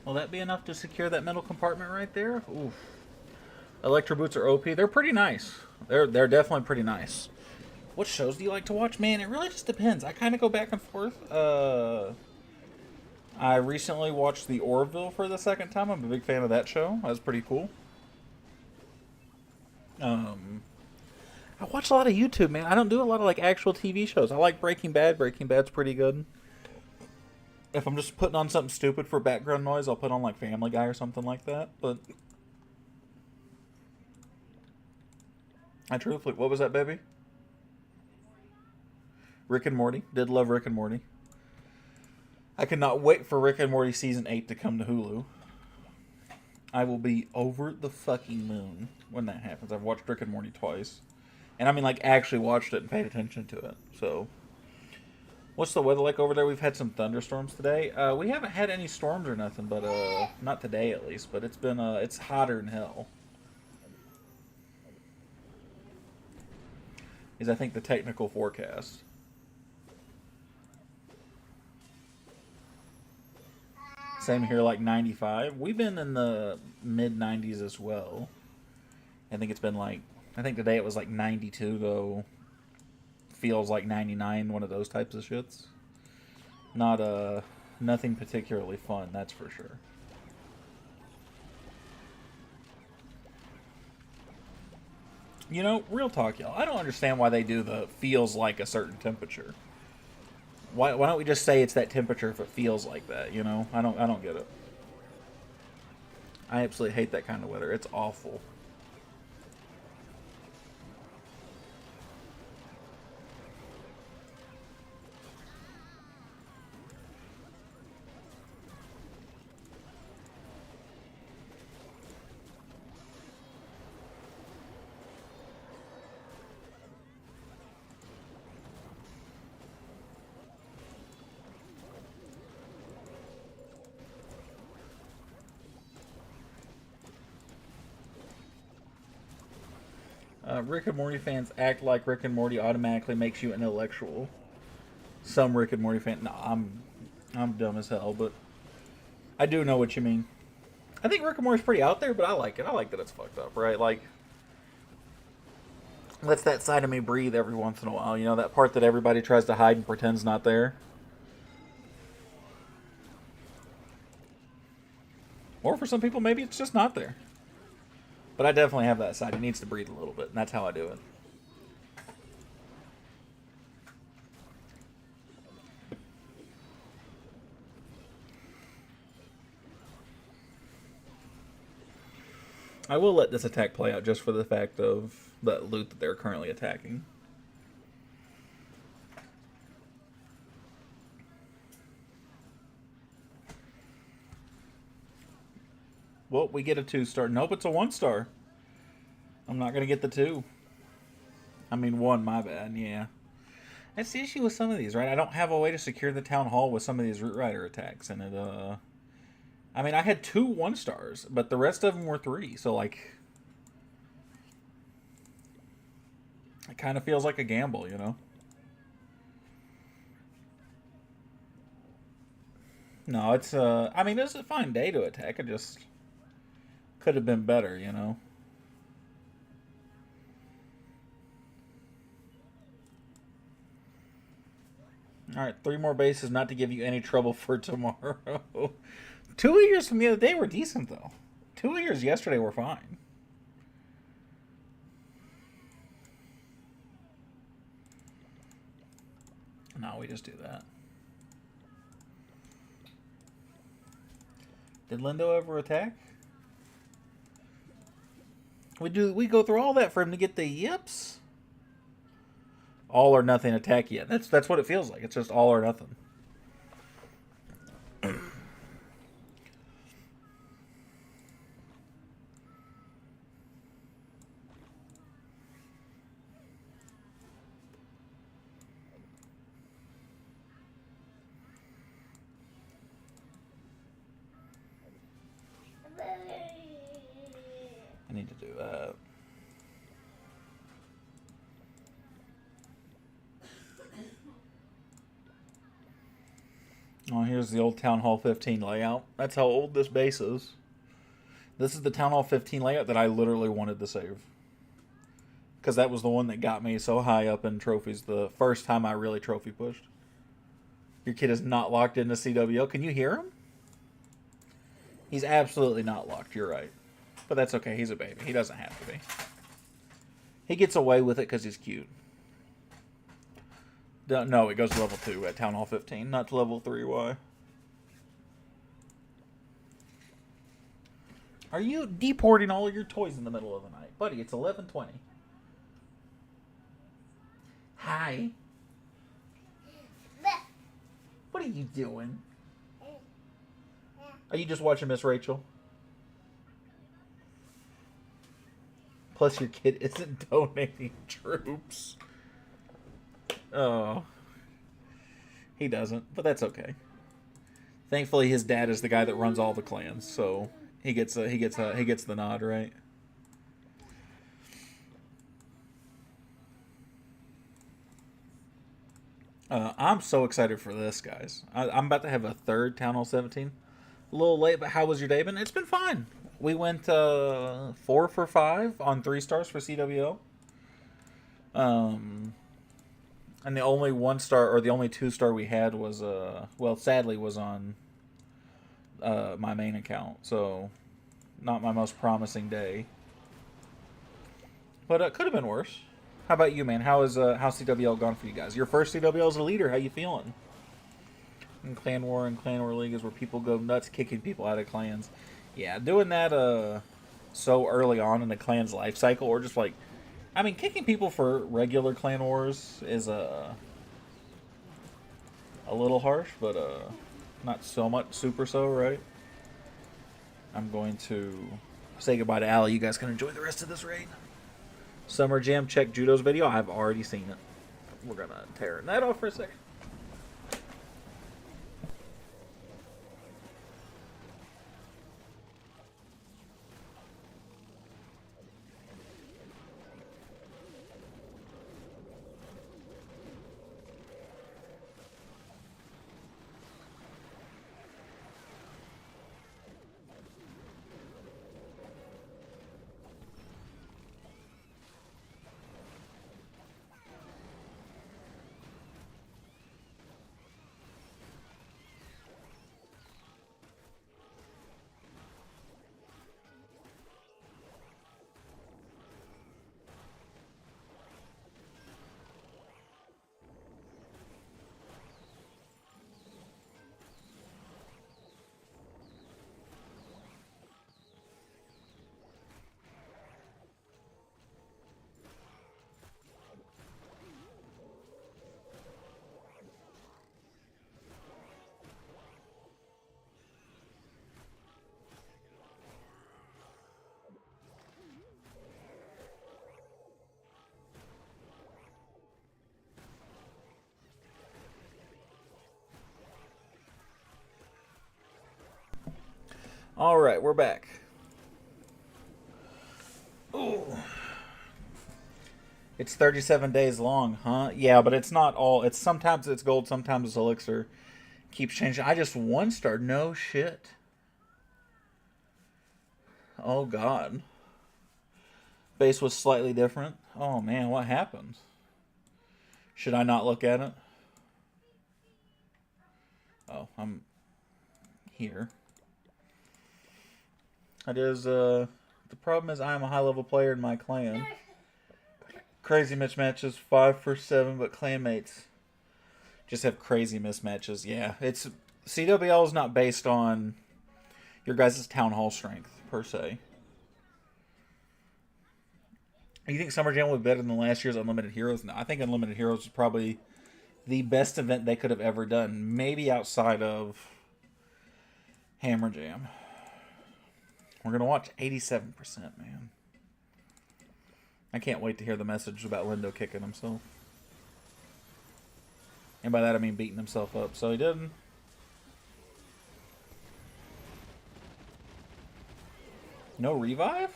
Will that be enough to secure that middle compartment right there? Oof. Electro boots are OP. They're pretty nice. They're definitely pretty nice. What shows do you like to watch? Man, it really just depends. I kind of go back and forth. I recently watched The Orville for the second time. I'm a big fan of that show. That was pretty cool. I watch a lot of YouTube, man. I don't do a lot of like actual TV shows. I like Breaking Bad. Breaking Bad's pretty good. If I'm just putting on something stupid for background noise, I'll put on like Family Guy or something like that. But I truthfully, what was that, baby? Rick and Morty. Did love Rick and Morty. I cannot wait for Rick and Morty season 8 to come to Hulu. I will be over the fucking moon when that happens. I've watched Rick and Morty twice. And I mean, like, actually watched it and paid attention to it. So, what's the weather like over there? We've had some thunderstorms today. We haven't had any storms or nothing, but, not today at least. But it's been, it's hotter than hell. Is, I think, the technical forecast. Same here, like 95. We've been in the mid 90s as well. I think it's been like, I think today it was like 92, though. Feels like 99, one of those types of shits. Not, nothing particularly fun, that's for sure. You know, real talk, y'all. I don't understand why they do the feels like a certain temperature. Why don't we just say it's that temperature if it feels like that, you know? I don't get it. I absolutely hate that kind of weather. It's awful. Rick and Morty fans act like Rick and Morty automatically makes you intellectual. Some Rick and Morty fans. No, I'm dumb as hell, but I do know what you mean. I think Rick and Morty's pretty out there, but I like it. I like that it's fucked up, right? Like, lets that side of me breathe every once in a while. You know, that part that everybody tries to hide and pretends not there. Or for some people, maybe it's just not there. But I definitely have that side. It needs to breathe a little bit, and that's how I do it. I will let this attack play out just for the fact of the loot that they're currently attacking. Well, we get a 2-star. Nope, it's a 1-star. I'm not going to get the 2. I mean, 1, my bad, yeah. That's the issue with some of these, right? I don't have a way to secure the town hall with some of these Root Rider attacks, and it, I mean, I had 2 1-stars, but the rest of them were 3, so, like, it kind of feels like a gamble, you know? No, it's, I mean, it's a fine day to attack. It just could have been better, you know? Alright, 3 more bases, not to give you any trouble for tomorrow. 2 of yours from the other day were decent, though. 2 of yours yesterday were fine. No, we just do that. Did Lindo ever attack? We go through all that for him to get the yips? All or nothing attack yet. That's what it feels like. It's just all or nothing. I need to do that. Oh, here's the old Town Hall 15 layout. That's how old this base is. This is the Town Hall 15 layout that I literally wanted to save. Because that was the one that got me so high up in trophies the first time I really trophy pushed. Your kid is not locked into CWL. Can you hear him? He's absolutely not locked, you're right. But that's okay, he's a baby. He doesn't have to be. He gets away with it because he's cute. No, it goes to level 2 at Town Hall 15, not to level 3. Why? Are you deporting all of your toys in the middle of the night? Buddy, it's 11:20. Hi. What are you doing? Are you just watching Miss Rachel? Plus your kid isn't donating troops. Oh. He doesn't, but that's okay. Thankfully his dad is the guy that runs all the clans, so he gets the nod, right? I'm so excited for this, guys. I'm about to have a 3rd Town Hall 17. A little late, but how was your day been? It's been fine. We went 4 for 5 on 3 stars for CWL. And the only 1-star, or the only 2-star we had was, well, sadly, was on my main account. So, not my most promising day. But it could have been worse. How about you, man? How's CWL gone for you guys? Your first CWL as a leader. How you feeling? And Clan War and Clan War League is where people go nuts kicking people out of clans. Yeah, doing that so early on in the clan's life cycle, or just like, I mean, kicking people for regular Clan Wars is a little harsh, but not so much super so, right? I'm going to say goodbye to Allie. You guys can enjoy the rest of this raid. Summer Jam, check Judo's video. I've already seen it. We're going to tear that off for a second. All right, we're back. Ooh. It's 37 days long, huh? Yeah, but it's not all. It's sometimes it's gold, sometimes it's elixir. Keeps changing. I just one star. No shit. Oh god. Base was slightly different. Oh man, what happened? Should I not look at it? Oh, I'm here. It is. The problem is I am a high level player in my clan. Crazy mismatches, 5 for 7, but clanmates just have crazy mismatches. Yeah, it's CWL is not based on your guys' town hall strength per se. You think Summer Jam would be better than last year's Unlimited Heroes? No, I think Unlimited Heroes is probably the best event they could have ever done. Maybe outside of Hammer Jam. We're gonna watch 87%, man. I can't wait to hear the message about Lindo kicking himself. And by that I mean beating himself up. So he didn't. No revive?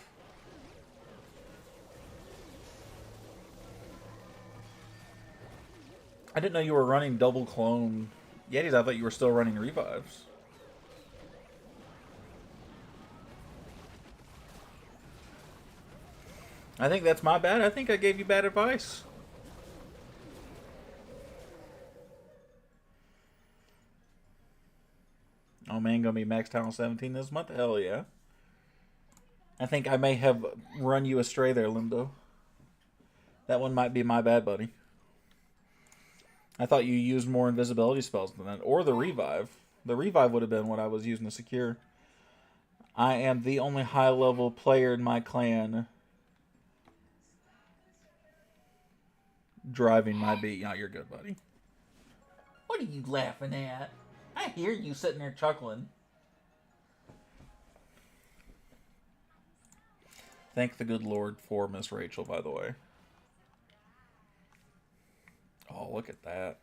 I didn't know you were running double clone Yetis. I thought you were still running revives. I think that's my bad. I think I gave you bad advice. Oh man, gonna be max town 17 this month? Hell yeah. I think I may have run you astray there, Lindo. That one might be my bad, buddy. I thought you used more invisibility spells than that. Or the revive. The revive would have been what I was using to secure. I am the only high level player in my clan driving my beat. Yeah, you're good, buddy. What are you laughing at? I hear you sitting there chuckling. Thank the good Lord for Miss Rachel, by the way. Oh, look at that.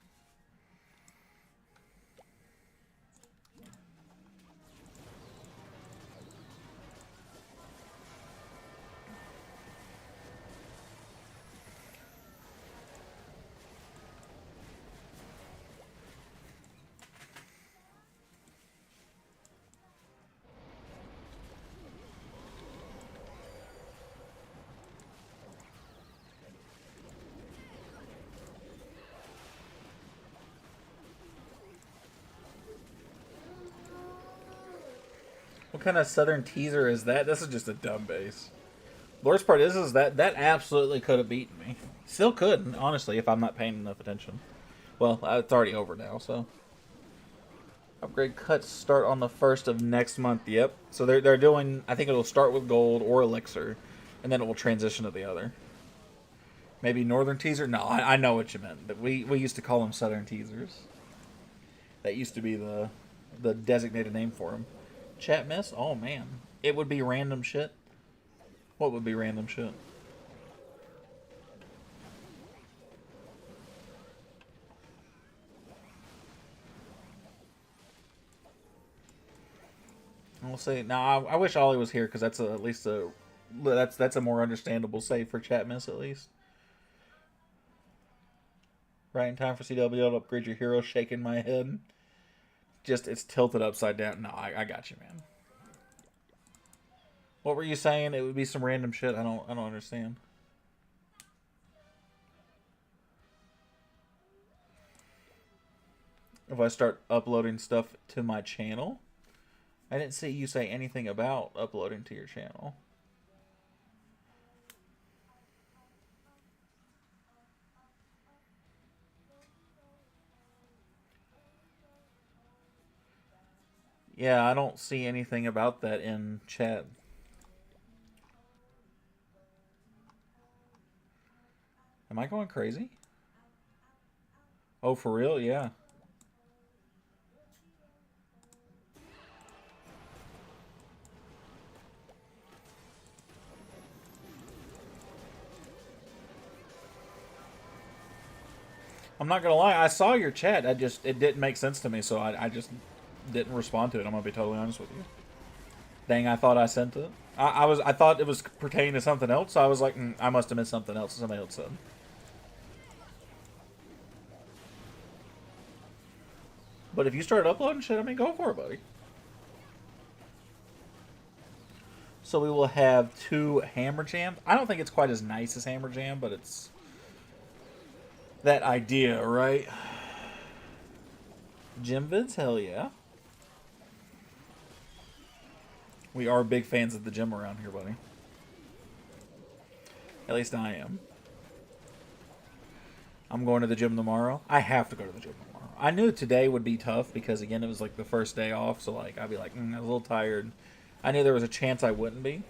What kind of southern teaser is that? This is just a dumb base. The worst part is that absolutely could have beaten me. Still could, honestly, if I'm not paying enough attention. Well, it's already over now, so. Upgrade cuts start on the 1st of next month. Yep. So they're doing, I think it'll start with gold or elixir, and then it will transition to the other. Maybe northern teaser? No, I know what you meant. But we used to call them southern teasers. That used to be the designated name for them. Chat miss? Oh man. It would be random shit. What would be random shit? We'll see. Now I wish Ollie was here because that's at least that's a more understandable save for chat miss at least. Right in time for CWL to upgrade your hero. Shaking my head. Just it's tilted upside down. No, I got you, man. What were you saying? It would be some random shit. I don't understand. If I start uploading stuff to my channel, I didn't see you say anything about uploading to your channel. Yeah, I don't see anything about that in chat. Am I going crazy? Oh, for real? Yeah. I'm not gonna lie, I saw your chat. It didn't make sense to me, so I just didn't respond to it. I'm gonna be totally honest with you. Dang, I thought I sent it. I thought it was pertaining to something else, so I was like, I must have missed something else somebody else said. But if you start uploading shit, I mean, go for it, buddy. So we will have 2 Hammer Jams. I don't think it's quite as nice as Hammer Jam, but it's that idea, right? Gym vids, hell yeah. We are big fans of the gym around here, buddy. At least I am. I'm going to the gym tomorrow. I have to go to the gym tomorrow. I knew today would be tough because, again, it was like the first day off, so like I'd be like, I was a little tired. I knew there was a chance I wouldn't be.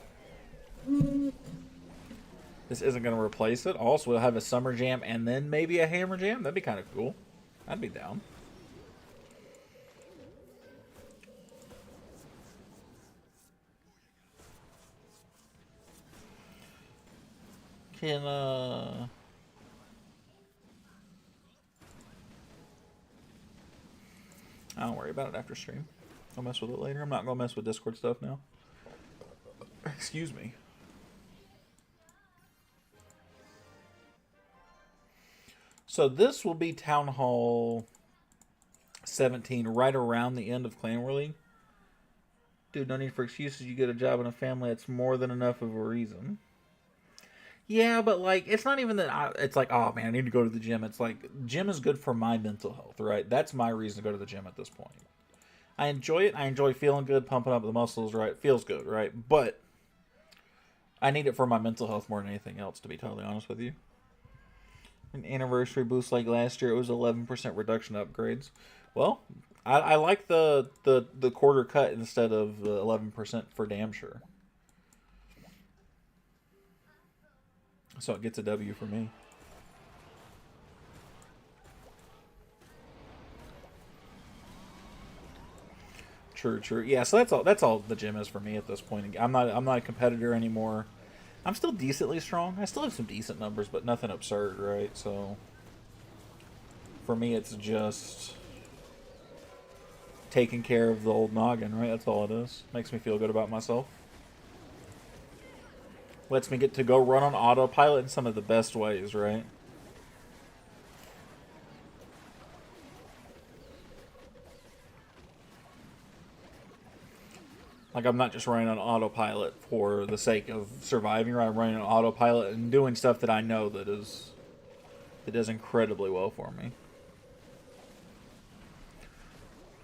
This isn't going to replace it. Also, we'll have a summer jam and then maybe a hammer jam. That'd be kind of cool. I'd be down. Can, I don't worry about it after stream. I'll mess with it later. I'm not going to mess with Discord stuff now. Excuse me. So this will be Town Hall 17, right around the end of Clan War League. Dude, no need for excuses. You get a job and a family. It's more than enough of a reason. Yeah, but like, it's not even that it's like, oh man, I need to go to the gym. It's like, gym is good for my mental health, right? That's my reason to go to the gym at this point. I enjoy it. I enjoy feeling good, pumping up the muscles, right? It feels good, right? But I need it for my mental health more than anything else, to be totally honest with you. An anniversary boost like last year, it was 11% reduction upgrades. Well, I like the quarter cut instead of the 11% for damn sure. So it gets a W for me. True, true. Yeah, so that's all the gym is for me at this point. I'm not a competitor anymore. I'm still decently strong. I still have some decent numbers, but nothing absurd, right? So for me it's just taking care of the old noggin, right? That's all it is. Makes me feel good about myself. Lets me get to go run on autopilot in some of the best ways, right? Like, I'm not just running on autopilot for the sake of surviving, right? I'm running on autopilot and doing stuff that I know that does incredibly well for me.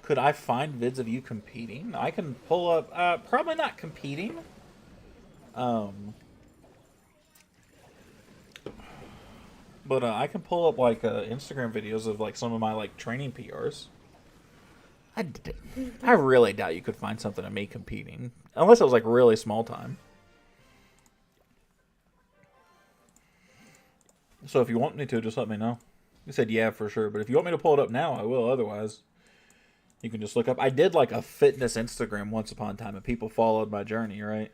Could I find vids of you competing? I can pull up, probably not competing. But I can pull up like Instagram videos of like some of my like training PRs. I really doubt you could find something of me competing, unless it was like really small time. So if you want me to, just let me know. You said yeah for sure, but if you want me to pull it up now, I will. Otherwise, you can just look up. I did like a fitness Instagram once upon a time, and people followed my journey, right?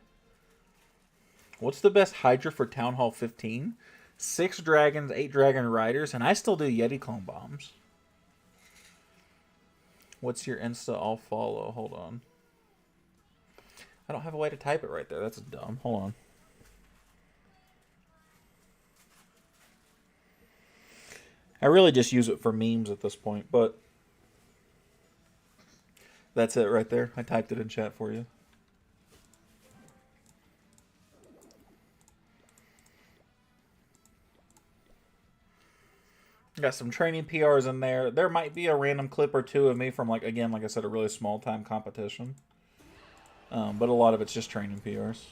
What's the best Hydra for Town Hall 15? 6 dragons, 8 dragon riders, and I still do Yeti clone bombs. What's your Insta? I'll follow. Hold on. I don't have a way to type it right there. That's dumb. Hold on. I really just use it for memes at this point, but that's it right there. I typed it in chat for you. Got some training PRs in there. There might be a random clip or two of me from, like, again, like I said, a really small time competition. But a lot of it's just training PRs.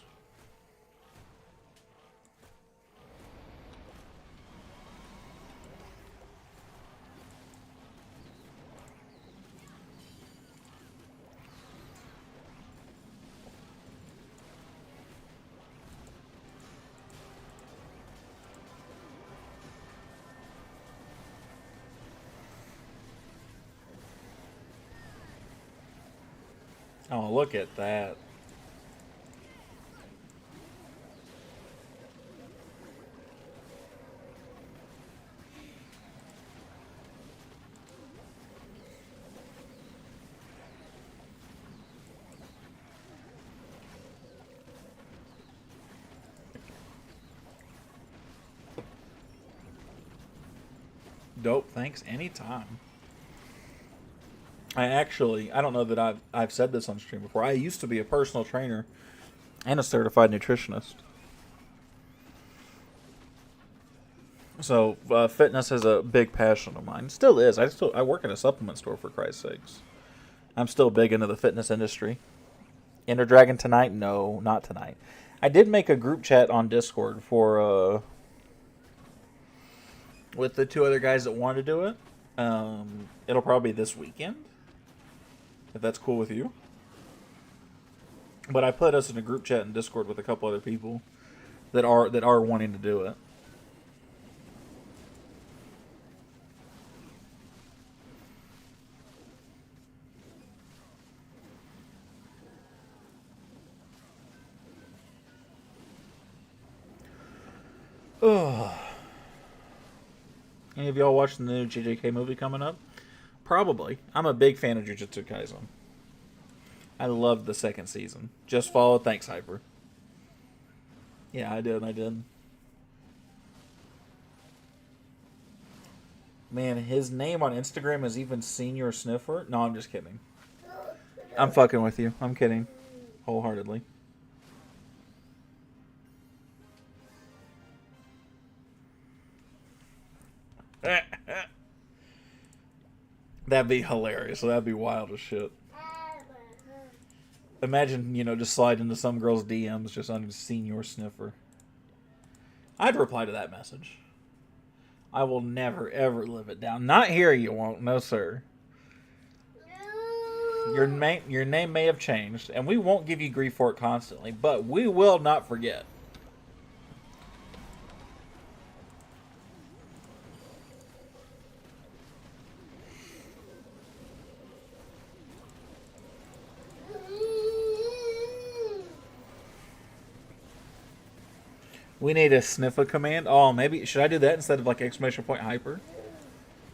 Oh, look at that. Dope. Thanks. Anytime. I don't know that I've said this on stream before. I used to be a personal trainer and a certified nutritionist. So fitness is a big passion of mine. Still is. I work in a supplement store, for Christ's sakes. I'm still big into the fitness industry. Ender Dragon tonight? No, not tonight. I did make a group chat on Discord for with the two other guys that wanted to do it. It'll probably be this weekend, if that's cool with you. But I put us in a group chat in Discord with a couple other people that are wanting to do it. Ugh. Any of y'all watching the new JJK movie coming up? Probably. I'm a big fan of Jujutsu Kaisen. I loved the second season. Just followed. Thanks, Hyper. Yeah, I did. Man, his name on Instagram is even Senior Sniffer. No, I'm just kidding. I'm fucking with you. I'm kidding. Wholeheartedly. That'd be hilarious. That'd be wild as shit. Imagine, just slide into some girl's DMs just on Senior Sniffer. I'd reply to that message. I will never, ever live it down. Not here, you won't. No, sir. Your name may have changed, and we won't give you grief for it constantly, but we will not forget. We need a sniffer command. Oh, maybe should I do that instead of like exclamation point hyper?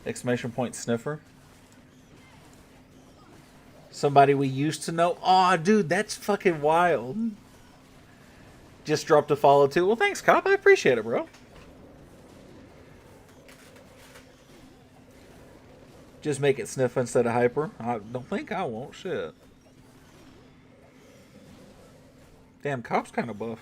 Exclamation point sniffer. Somebody we used to know. Oh, dude, that's fucking wild. Just dropped a follow too. Well, thanks, Cop. I appreciate it, bro. Just make it sniff instead of hyper. I don't think I won't. Shit. Damn, Cop's kind of buff.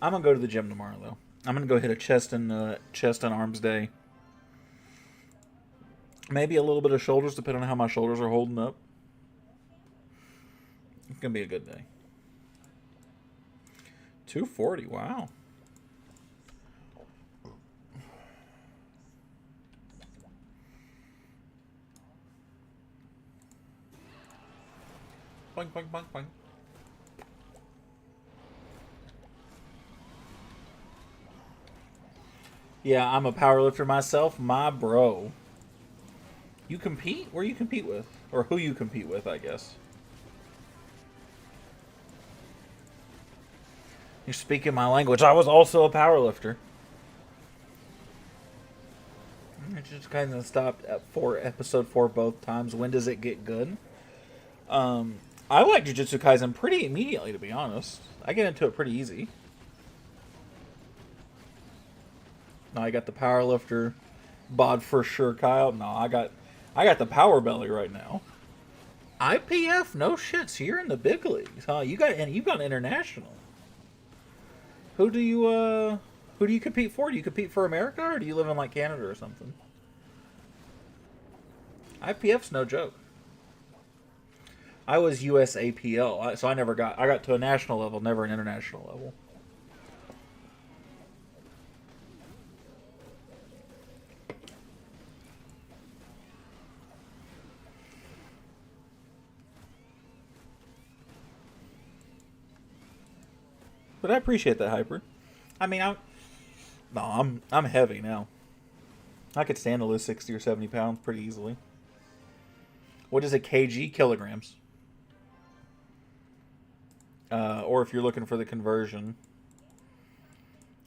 I'm gonna go to the gym tomorrow, though. I'm gonna go hit a chest and arms day. Maybe a little bit of shoulders, depending on how my shoulders are holding up. It's gonna be a good day. 240. Wow. Boing, boing, boing, boing. Yeah, I'm a powerlifter myself. My bro. You compete? Where you compete with? Or who you compete with, I guess. You're speaking my language. I was also a powerlifter. I just kind of stopped at episode 4 both times. When does it get good? I like Jujutsu Kaisen pretty immediately, to be honest. I get into it pretty easy. No, I got the powerlifter bod for sure, Kyle. No, I got the power belly right now. IPF? No shit. So you're in the big leagues, huh? You got international. Who do you compete for? Do you compete for America, or do you live in like Canada or something? IPF's no joke. I was USAPL, so I got to a national level, never an international level. But I appreciate that, Hyper. I mean, I'm heavy now. I could stand to lose 60 or 70 pounds pretty easily. What is a kg? Kilograms. Or if you're looking for the conversion,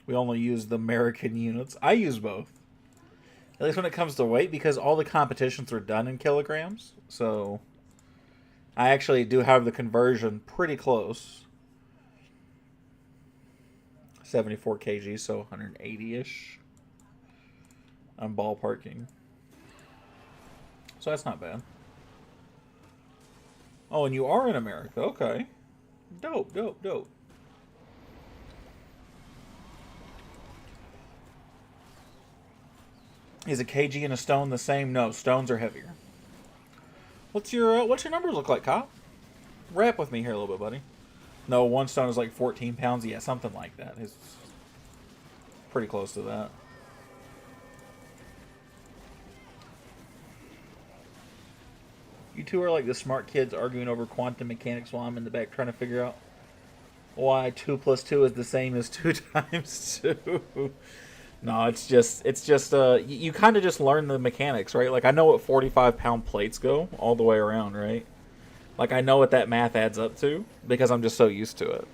We only use the American units. I use both. At least when it comes to weight, because all the competitions are done in kilograms. So I actually do have the conversion pretty close. 74 kg, so 180-ish. I'm ballparking. So that's not bad. Oh, and you are in America. Okay. Dope, dope, dope. Is a kg and a stone the same? No, stones are heavier. What's your numbers look like, Kyle? Rap with me here a little bit, buddy. No, one stone is like 14 pounds. Yeah, something like that. It's pretty close to that. You two are like the smart kids arguing over quantum mechanics while I'm in the back trying to figure out why 2 plus 2 is the same as 2 times 2. No, it's just you kind of just learn the mechanics, right? Like I know what 45-pound plates go all the way around, right? Like I know what that math adds up to because I'm just so used to it.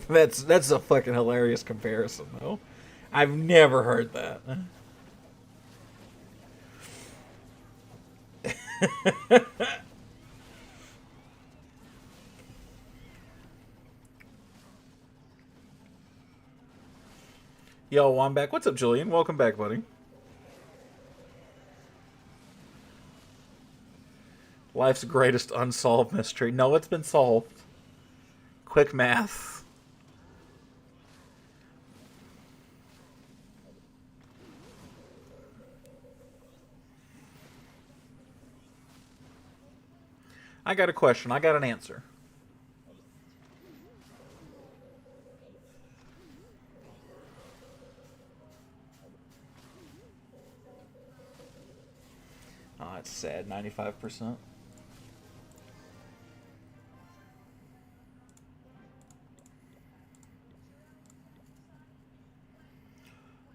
That's a fucking hilarious comparison, though. I've never heard that. Yo, I'm back. What's up, Julian? Welcome back, buddy. Life's greatest unsolved mystery. No, it's been solved. Quick math. I got a question. I got an answer. Oh, it's sad. 95%.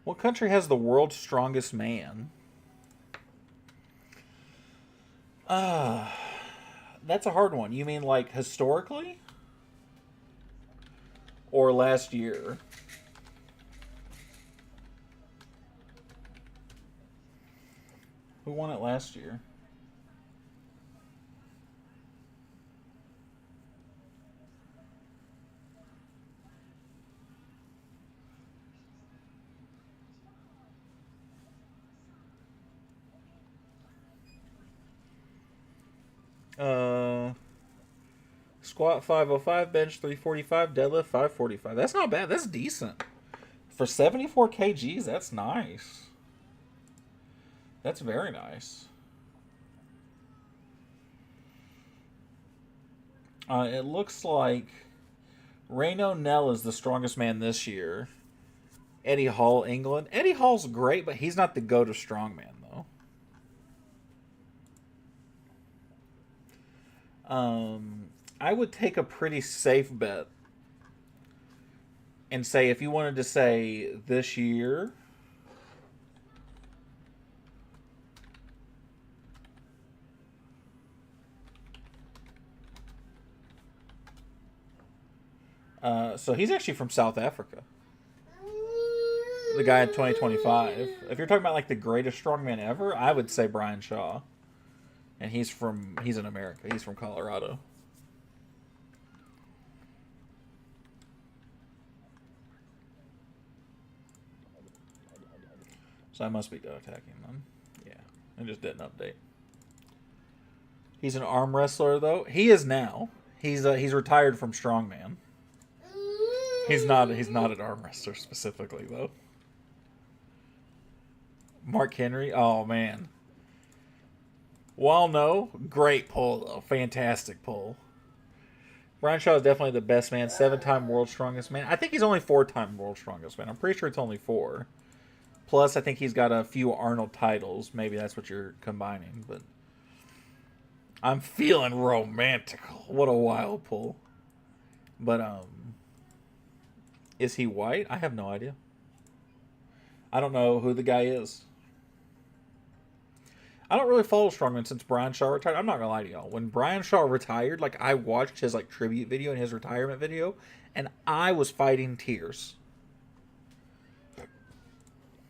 What country has the world's strongest man? That's a hard one. You mean like historically? Or last year? Who won it last year? Squat 505, bench 345, deadlift 545. That's not bad. That's decent. For 74 kgs, that's nice. That's very nice. It looks like Reno Nell is the strongest man this year. Eddie Hall, England. Eddie Hall's great, but he's not the go-to strongman, though. I would take a pretty safe bet and say if you wanted to say this year, so he's actually from South Africa. The guy in 2025. If you're talking about like the greatest strongman ever, I would say Brian Shaw. And he's in America. He's from Colorado. So I must be done attacking them. Yeah. I just didn't update. He's an arm wrestler though. He is now. He's retired from strongman. He's not an arm wrestler specifically though. Mark Henry. Oh man. Well, no. Great pull though. Fantastic pull. Brian Shaw is definitely the best man. 7-time world's strongest man. I think he's only 4-time world's strongest man. I'm pretty sure it's only 4. Plus, I think he's got a few Arnold titles. Maybe that's what you're combining. But I'm feeling romantical. What a wild pull. But is he white? I have no idea. I don't know who the guy is. I don't really follow strongman since Brian Shaw retired. I'm not gonna lie to y'all. When Brian Shaw retired, like I watched his like tribute video and his retirement video, and I was fighting tears.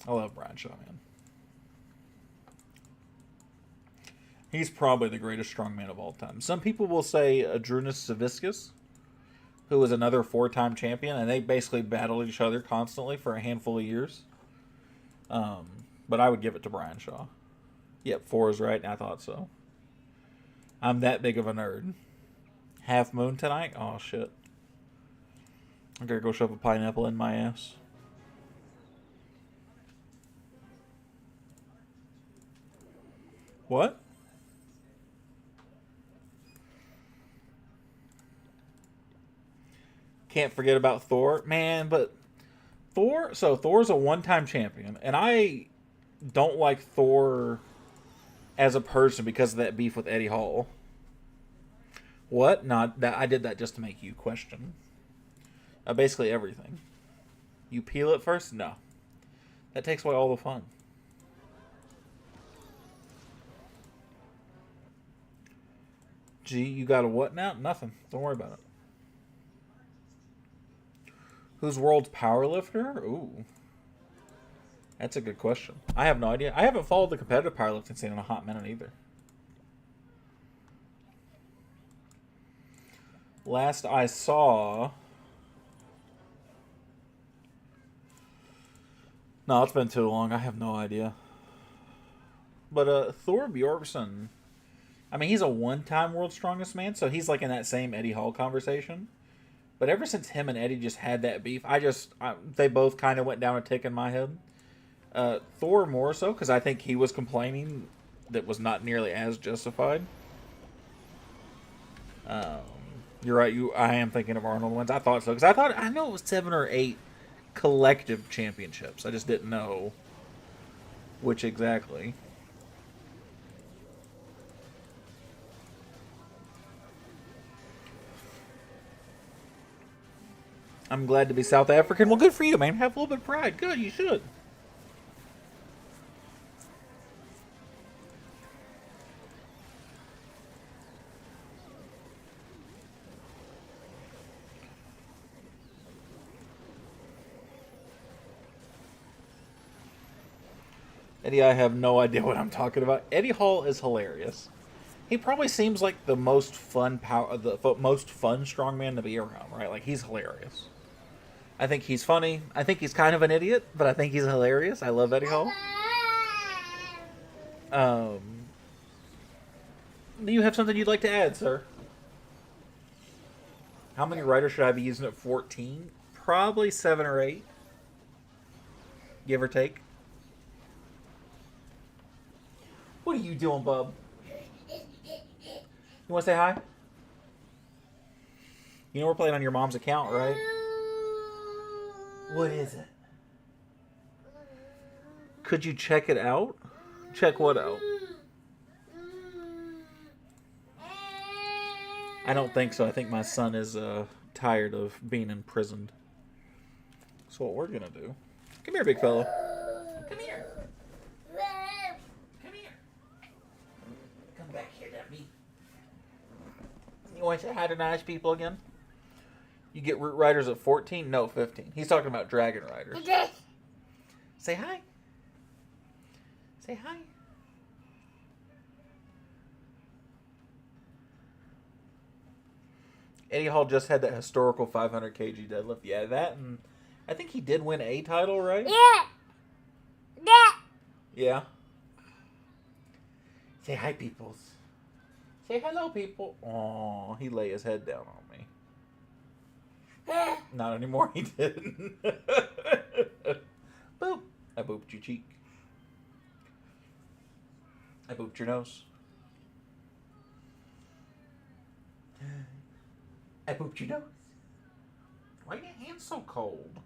I love Brian Shaw, man. He's probably the greatest strongman of all time. Some people will say Adrunas Savickas, who was another 4-time champion, and they basically battled each other constantly for a handful of years. But I would give it to Brian Shaw. Yep, 4 is right, and I thought so. I'm that big of a nerd. Half moon tonight? Oh, shit. I gotta go shove a pineapple in my ass. What? Can't forget about Thor. Man, but Thor's a one-time champion, and I don't like Thor as a person because of that beef with Eddie Hall. What? Not that I did that just to make you question. Basically everything. You peel it first? No. That takes away all the fun. Gee, you got a what now? Nothing. Don't worry about it. Who's world's powerlifter? Ooh. That's a good question. I have no idea. I haven't followed the competitive powerlifting scene in a hot minute either. Last I saw... No, it's been too long. I have no idea. But Thor Bjornsson... I mean, he's a one-time world's strongest man, so he's like in that same Eddie Hall conversation. But ever since him and Eddie just had that beef, they both kind of went down a tick in my head. Thor more so, because I think he was complaining that was not nearly as justified. You're right. I am thinking of Arnold wins. I thought so, because I know it was 7 or 8 collective championships. I just didn't know which exactly. I'm glad to be South African. Well, good for you, man. Have a little bit of pride. Good, you should. Eddie, I have no idea what I'm talking about. Eddie Hall is hilarious. He probably seems like the most fun strongman to be around, right? Like, he's hilarious. I think he's funny. I think he's kind of an idiot, but I think he's hilarious. I love Eddie Hall. Do you have something you'd like to add, sir? How many writers should I be using at 14? Probably 7 or 8. Give or take. What are you doing, bub? You want to say hi? You know we're playing on your mom's account, right? What is it? Could you check it out? Check what out? I don't think so. I think my son is tired of being imprisoned. So what we're going to do... Come here, big fella. Come here. Come here. Come back here, Debbie. You want to say hi to nice people again? You get Root Riders at 14? No, 15. He's talking about Dragon Riders. Say hi. Say hi. Eddie Hall just had that historical 500 kg deadlift. Yeah, that, and I think he did win a title, right? Yeah. Yeah. Say hi, peoples. Say hello, people. Aw, he lay his head down on me. Not anymore, he didn't. Boop. I booped your cheek. I booped your nose. I booped your nose. Why are your hands so cold?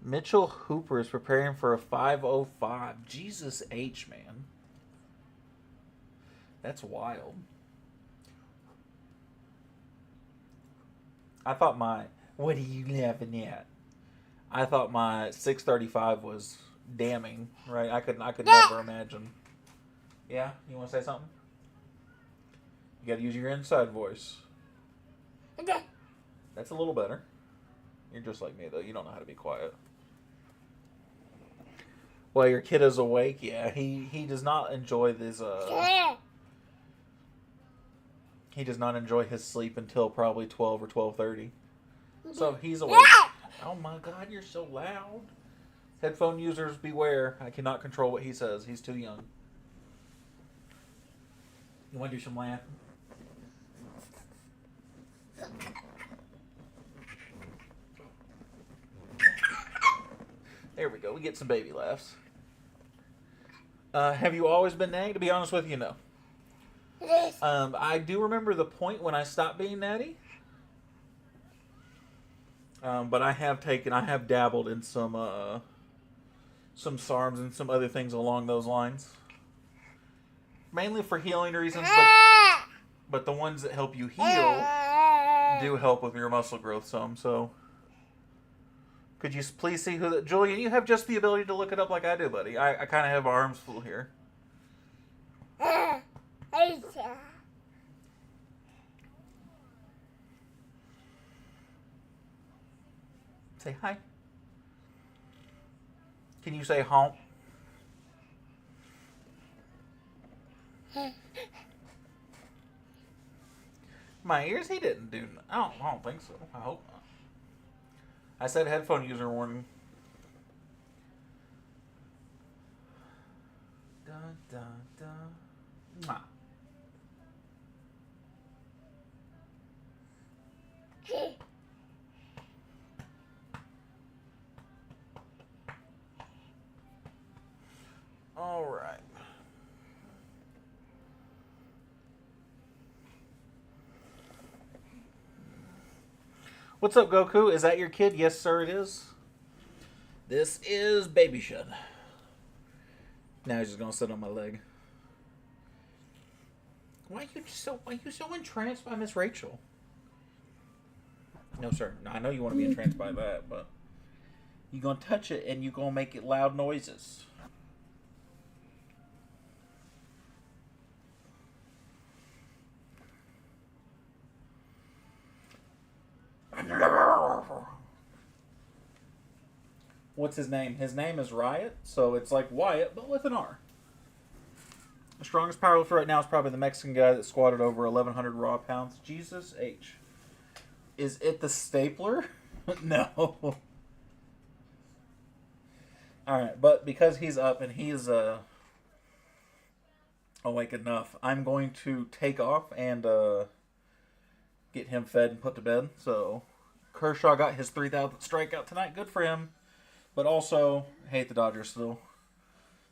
Mitchell Hooper is preparing for a 5:05. Jesus H, man. That's wild. I thought my... What are you laughing at? I thought my 6:35 was damning, right? I could never imagine. Yeah? You want to say something? You got to use your inside voice. That's a little better. You're just like me, though. You don't know how to be quiet. While your kid is awake, yeah, he does not enjoy this, he does not enjoy his sleep until probably 12 or 12:30. So he's awake. Oh my god, you're so loud. Headphone users, beware. I cannot control what he says. He's too young. You want to do some laughing? There we go. We get some baby laughs. Have you always been nagged? To be honest with you, no. I do remember the point when I stopped being natty. But I have dabbled in some SARMs and some other things along those lines. Mainly for healing reasons, but the ones that help you heal do help with your muscle growth some, so... Could you please see who that... Julian, you have just the ability to look it up like I do, buddy. I kind of have our arms full here. Say hi. Can you say honk? My ears? He didn't do... I don't think so. I hope not. I said headphone user warning. Dun, dun, dun. Mwah. All right. What's up, Goku? Is that your kid? Yes, sir, it is. This is Baby Shed. Now he's just gonna sit on my leg. Why are you so entranced by Miss Rachel? No, sir. No, I know you want to be entranced by that, but you're gonna touch it and you're gonna make it loud noises. What's his name? His name is Riot, so it's like Wyatt, but with an R. The strongest powerlifter right now is probably the Mexican guy that squatted over 1,100 raw pounds. Jesus H. Is it the stapler? No. Alright, but because he's up and he's awake enough, I'm going to take off and get him fed and put to bed. So, Kershaw got his 3,000th strikeout tonight. Good for him. But also, hate the Dodgers still.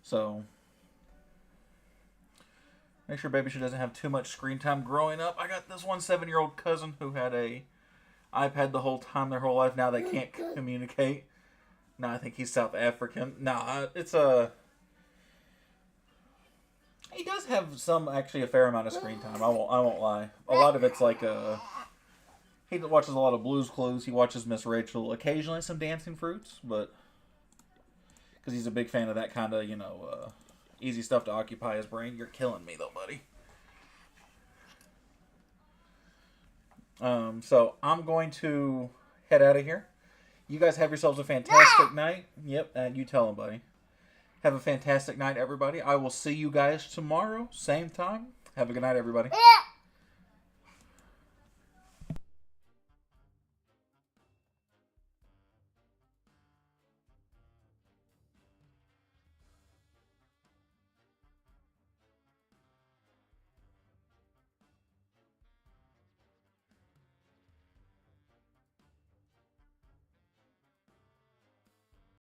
So, make sure Baby Shoe doesn't have too much screen time growing up. I got this 7-year-old cousin who had a iPad the whole time, their whole life. Now they can't communicate. No, I think he's South African. No, it's a... He does have a fair amount of screen time. I won't lie. A lot of it's like he watches a lot of Blue's Clues. He watches Miss Rachel. Occasionally some Dancing Fruits, but because he's a big fan of that kind of easy stuff to occupy his brain. You're killing me though, buddy. So I'm going to head out of here. You guys have yourselves a fantastic night. Yep, and you tell him, buddy. Have a fantastic night, everybody. I will see you guys tomorrow, same time. Have a good night, everybody.